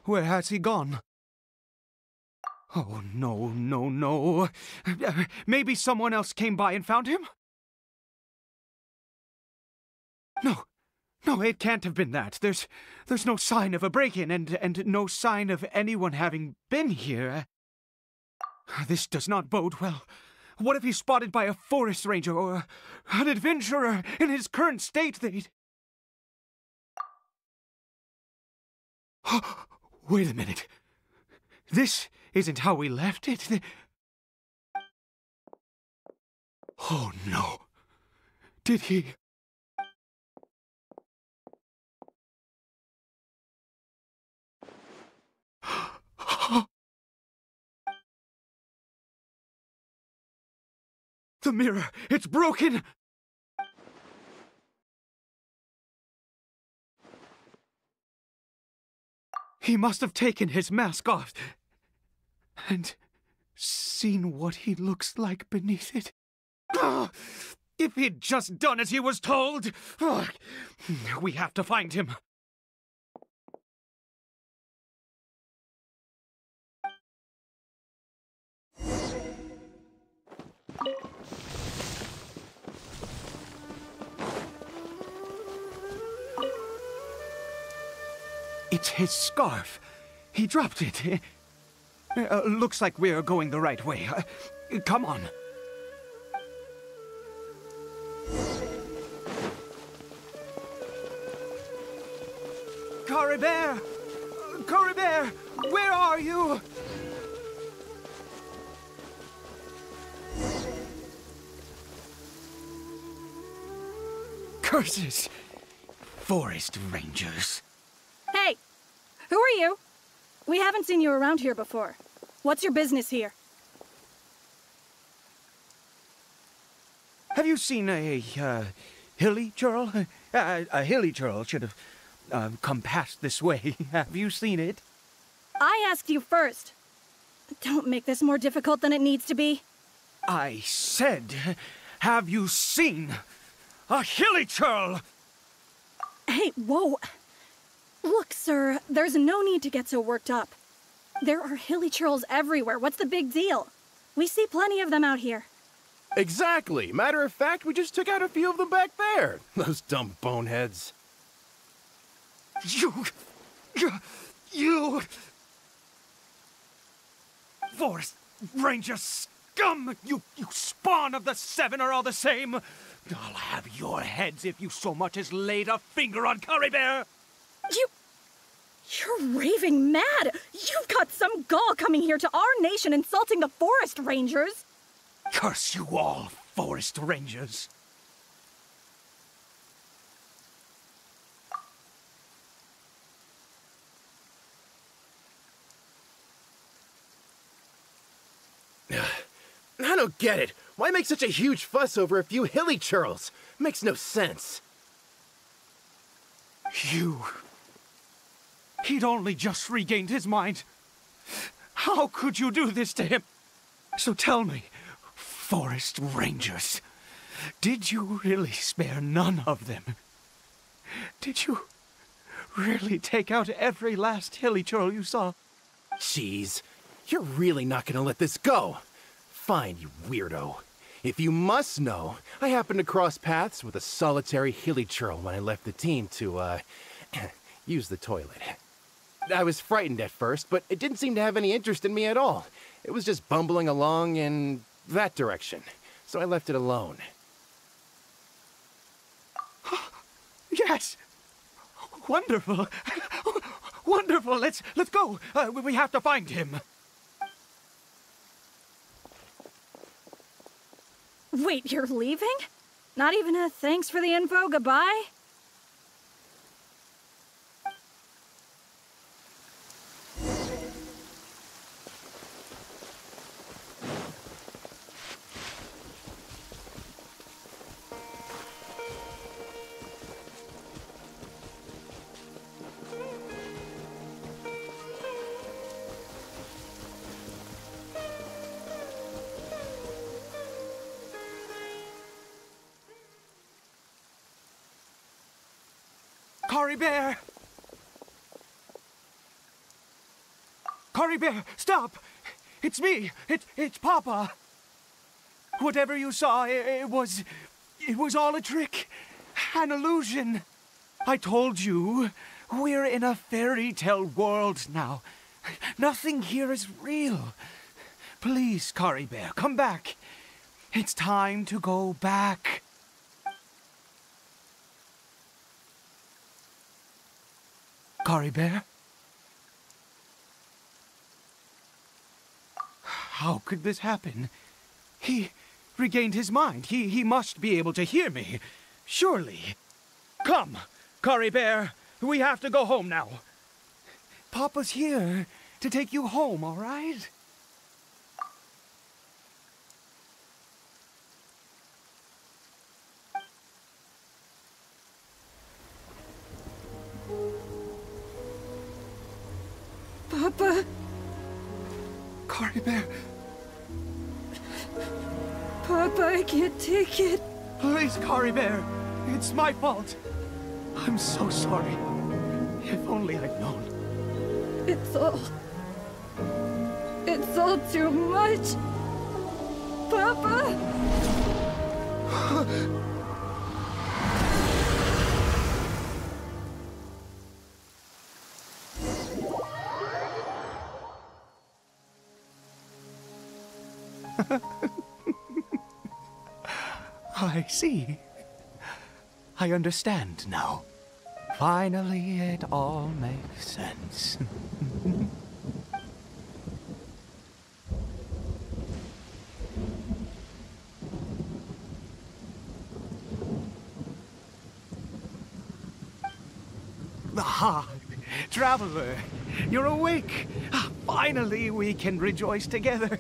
Where has he gone? Oh, no. Maybe someone else came by and found him? No, it can't have been that. There's no sign of a break-in and no sign of anyone having been here. This does not bode well. What if he's spotted by a forest ranger or an adventurer in his current state? Wait a minute. This isn't how we left it. Oh no. Did he... The mirror! It's broken! He must have taken his mask off and seen what he looks like beneath it. If he'd just done as he was told! We have to find him. It's his scarf. He dropped it. Looks like we're going the right way. Come on. Caribert! Caribert! Where are you? Curses! Forest rangers. Hey! Who are you? We haven't seen you around here before. What's your business here? Have you seen a hilly churl? A hilly churl should have come past this way. Have you seen it? I asked you first. Don't make this more difficult than it needs to be. I said, have you seen a hilly churl? Hey, whoa. Look, sir, there's no need to get so worked up. There are hilly churls everywhere. What's the big deal? We see plenty of them out here. Exactly. Matter of fact, we just took out a few of them back there. Those dumb boneheads. You... Forest Ranger scum! You spawn of the Seven are all the same! I'll have your heads if you so much as laid a finger on Caribert! You're raving mad! You've got some gall coming here to our nation insulting the Forest Rangers! Curse you all, Forest Rangers! I don't get it. Why make such a huge fuss over a few hilly churls? Makes no sense. He'd only just regained his mind. How could you do this to him? So tell me, Forest Rangers, did you really spare none of them? Did you really take out every last hilly churl you saw? Jeez, you're really not gonna let this go. Fine, you weirdo. If you must know, I happened to cross paths with a solitary hilly churl when I left the team to, use the toilet. I was frightened at first, but it didn't seem to have any interest in me at all. It was just bumbling along in that direction, so I left it alone. Yes! Wonderful! Wonderful! Let's go! We have to find him! Wait, you're leaving? Not even a thanks for the info, goodbye? Caribert! Caribert, stop! It's me! It's Papa! Whatever you saw, it was all a trick. An illusion. I told you, we're in a fairy tale world now. Nothing here is real. Please, Caribert, come back. It's time to go back. Caribert? How could this happen? He regained his mind. He must be able to hear me. Surely. Come, Caribert. We have to go home now. Papa's here to take you home, all right? Papa. Caribert. Papa, I can't take it. Please, Caribert. It's my fault. I'm so sorry. If only I'd known. It's all too much. Papa! I see. I understand now. Finally, it all makes sense. Ah, Traveler, you're awake. Finally, we can rejoice together.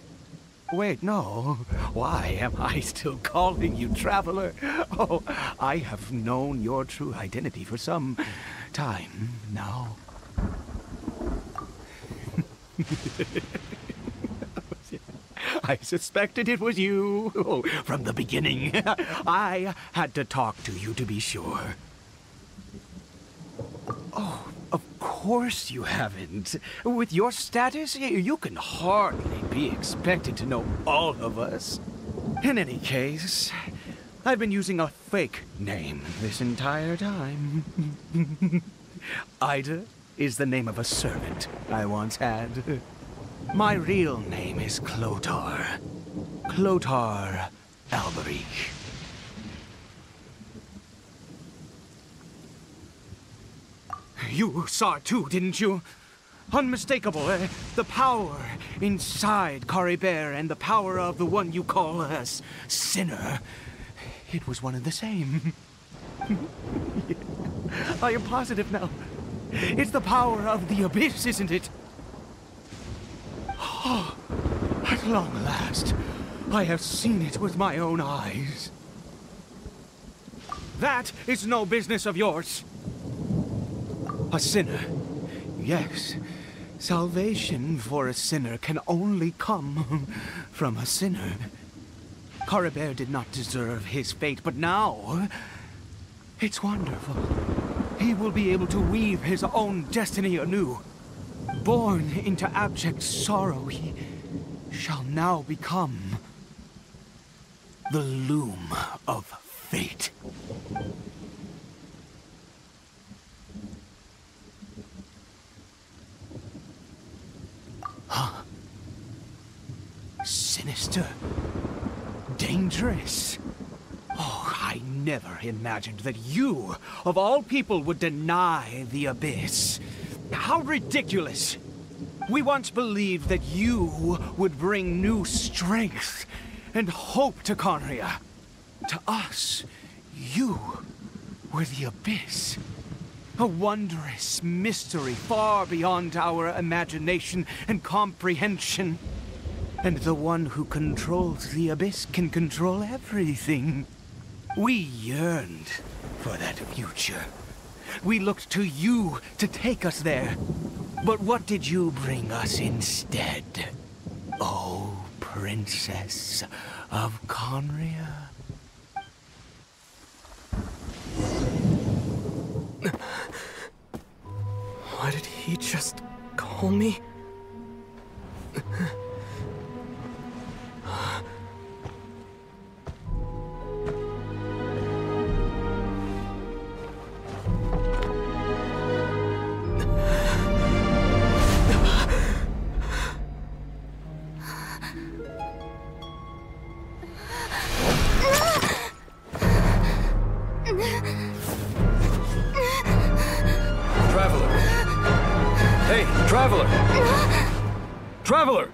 Wait, no. Why am I still calling you Traveler? Oh, I have known your true identity for some time now. I suspected it was you from the beginning. I had to talk to you to be sure. Oh, of course. course you haven't. With your status, you can hardly be expected to know all of us. In any case, I've been using a fake name this entire time. Ida is the name of a servant I once had. My real name is Clothar. Clothar Alberic. You saw it too, didn't you? Unmistakable, the power inside Caribert and the power of the one you call a sinner. It was one and the same. I am positive now. It's the power of the abyss, isn't it? Oh, at long last, I have seen it with my own eyes. That is no business of yours. A sinner. Yes, salvation for a sinner can only come from a sinner. Caribert did not deserve his fate, but now it's wonderful. He will be able to weave his own destiny anew. Born into abject sorrow, he shall now become the loom of fate. Huh? Sinister. Dangerous. Oh, I never imagined that you, of all people, would deny the abyss. How ridiculous! We once believed that you would bring new strength and hope to Conria. To us, you were the abyss. A wondrous mystery far beyond our imagination and comprehension. And the one who controls the abyss can control everything. We yearned for that future. We looked to you to take us there. But what did you bring us instead? Oh, Princess of Conria. Why did he just call me? Traveler!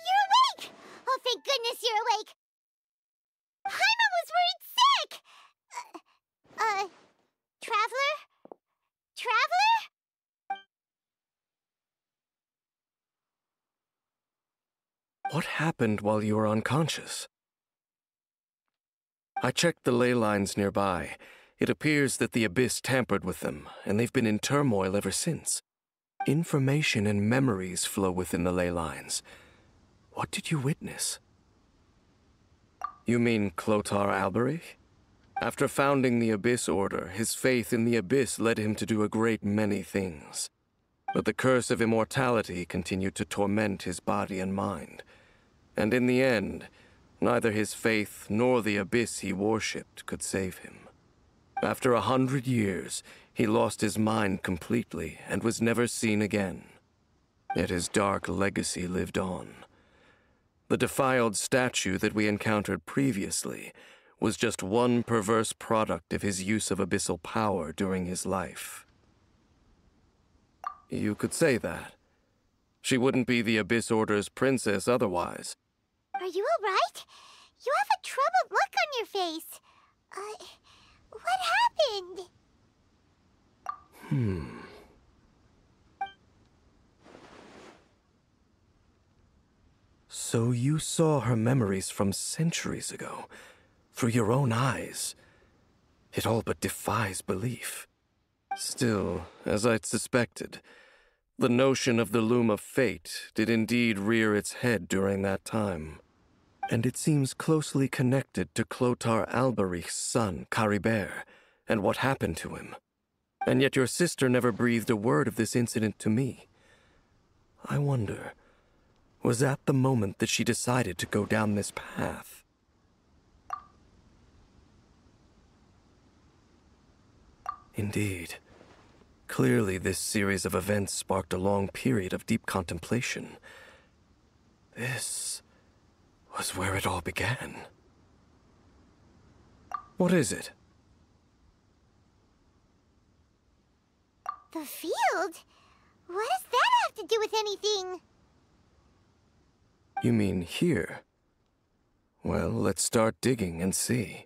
You're awake! Oh, thank goodness you're awake! Paimon was worried sick! Traveler? Traveler? What happened while you were unconscious? I checked the ley lines nearby. It appears that the Abyss tampered with them, and they've been in turmoil ever since. Information and memories flow within the ley lines. What did you witness? You mean Clothar Alberic? After founding the Abyss Order, his faith in the Abyss led him to do a great many things. But the curse of immortality continued to torment his body and mind. And in the end, neither his faith nor the abyss he worshipped could save him. After 100 years, he lost his mind completely and was never seen again. Yet his dark legacy lived on. The defiled statue that we encountered previously was just one perverse product of his use of abyssal power during his life. You could say that. She wouldn't be the Abyss Order's princess otherwise. Are you all right? You have a troubled look on your face. What happened? So you saw her memories from centuries ago, through your own eyes. It all but defies belief. Still, as I'd suspected, the notion of the Loom of Fate did indeed rear its head during that time. And it seems closely connected to Clothar Alberich's son, Caribert, and what happened to him. And yet your sister never breathed a word of this incident to me. I wonder, was that the moment that she decided to go down this path? Indeed. Clearly, this series of events sparked a long period of deep contemplation. This was where it all began. What is it? The field? What does that have to do with anything? You mean here? Well, let's start digging and see.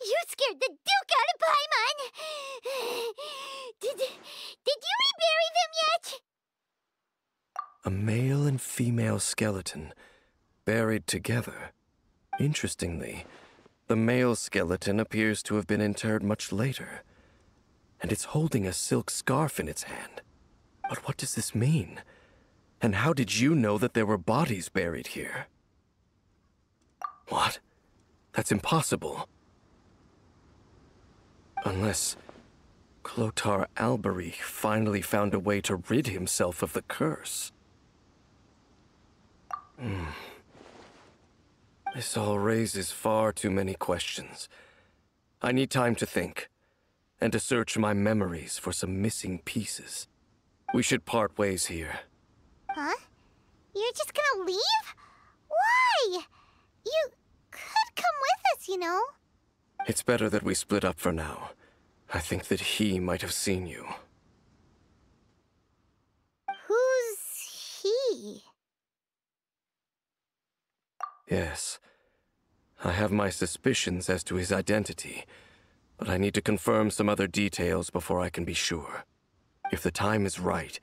You scared the Duke out of Paimon! Did you rebury them yet? A male and female skeleton, buried together. Interestingly, the male skeleton appears to have been interred much later, and it's holding a silk scarf in its hand. But what does this mean? And how did you know that there were bodies buried here? What? That's impossible. Unless Clothar Alberich finally found a way to rid himself of the curse. This all raises far too many questions. I need time to think, and to search my memories for some missing pieces. We should part ways here. Huh? You're just gonna leave? Why? You could come with us, you know. It's better that we split up for now. I think that he might have seen you. Who's he? Yes. I have my suspicions as to his identity, but I need to confirm some other details before I can be sure. If the time is right,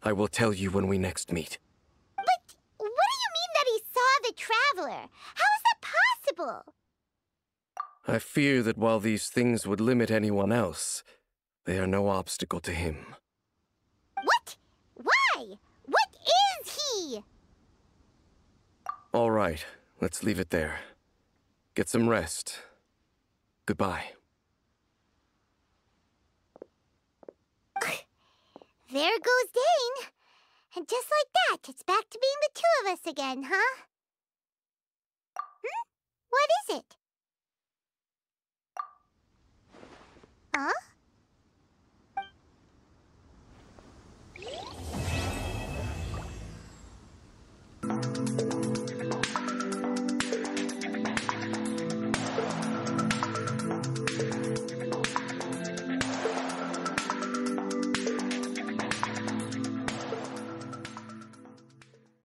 I will tell you when we next meet. But what do you mean that he saw the Traveler? How is that possible? I fear that while these things would limit anyone else, they are no obstacle to him. What? Why? What is he? All right, let's leave it there. Get some rest. Goodbye. There goes Dane. And just like that, it's back to being the two of us again, huh?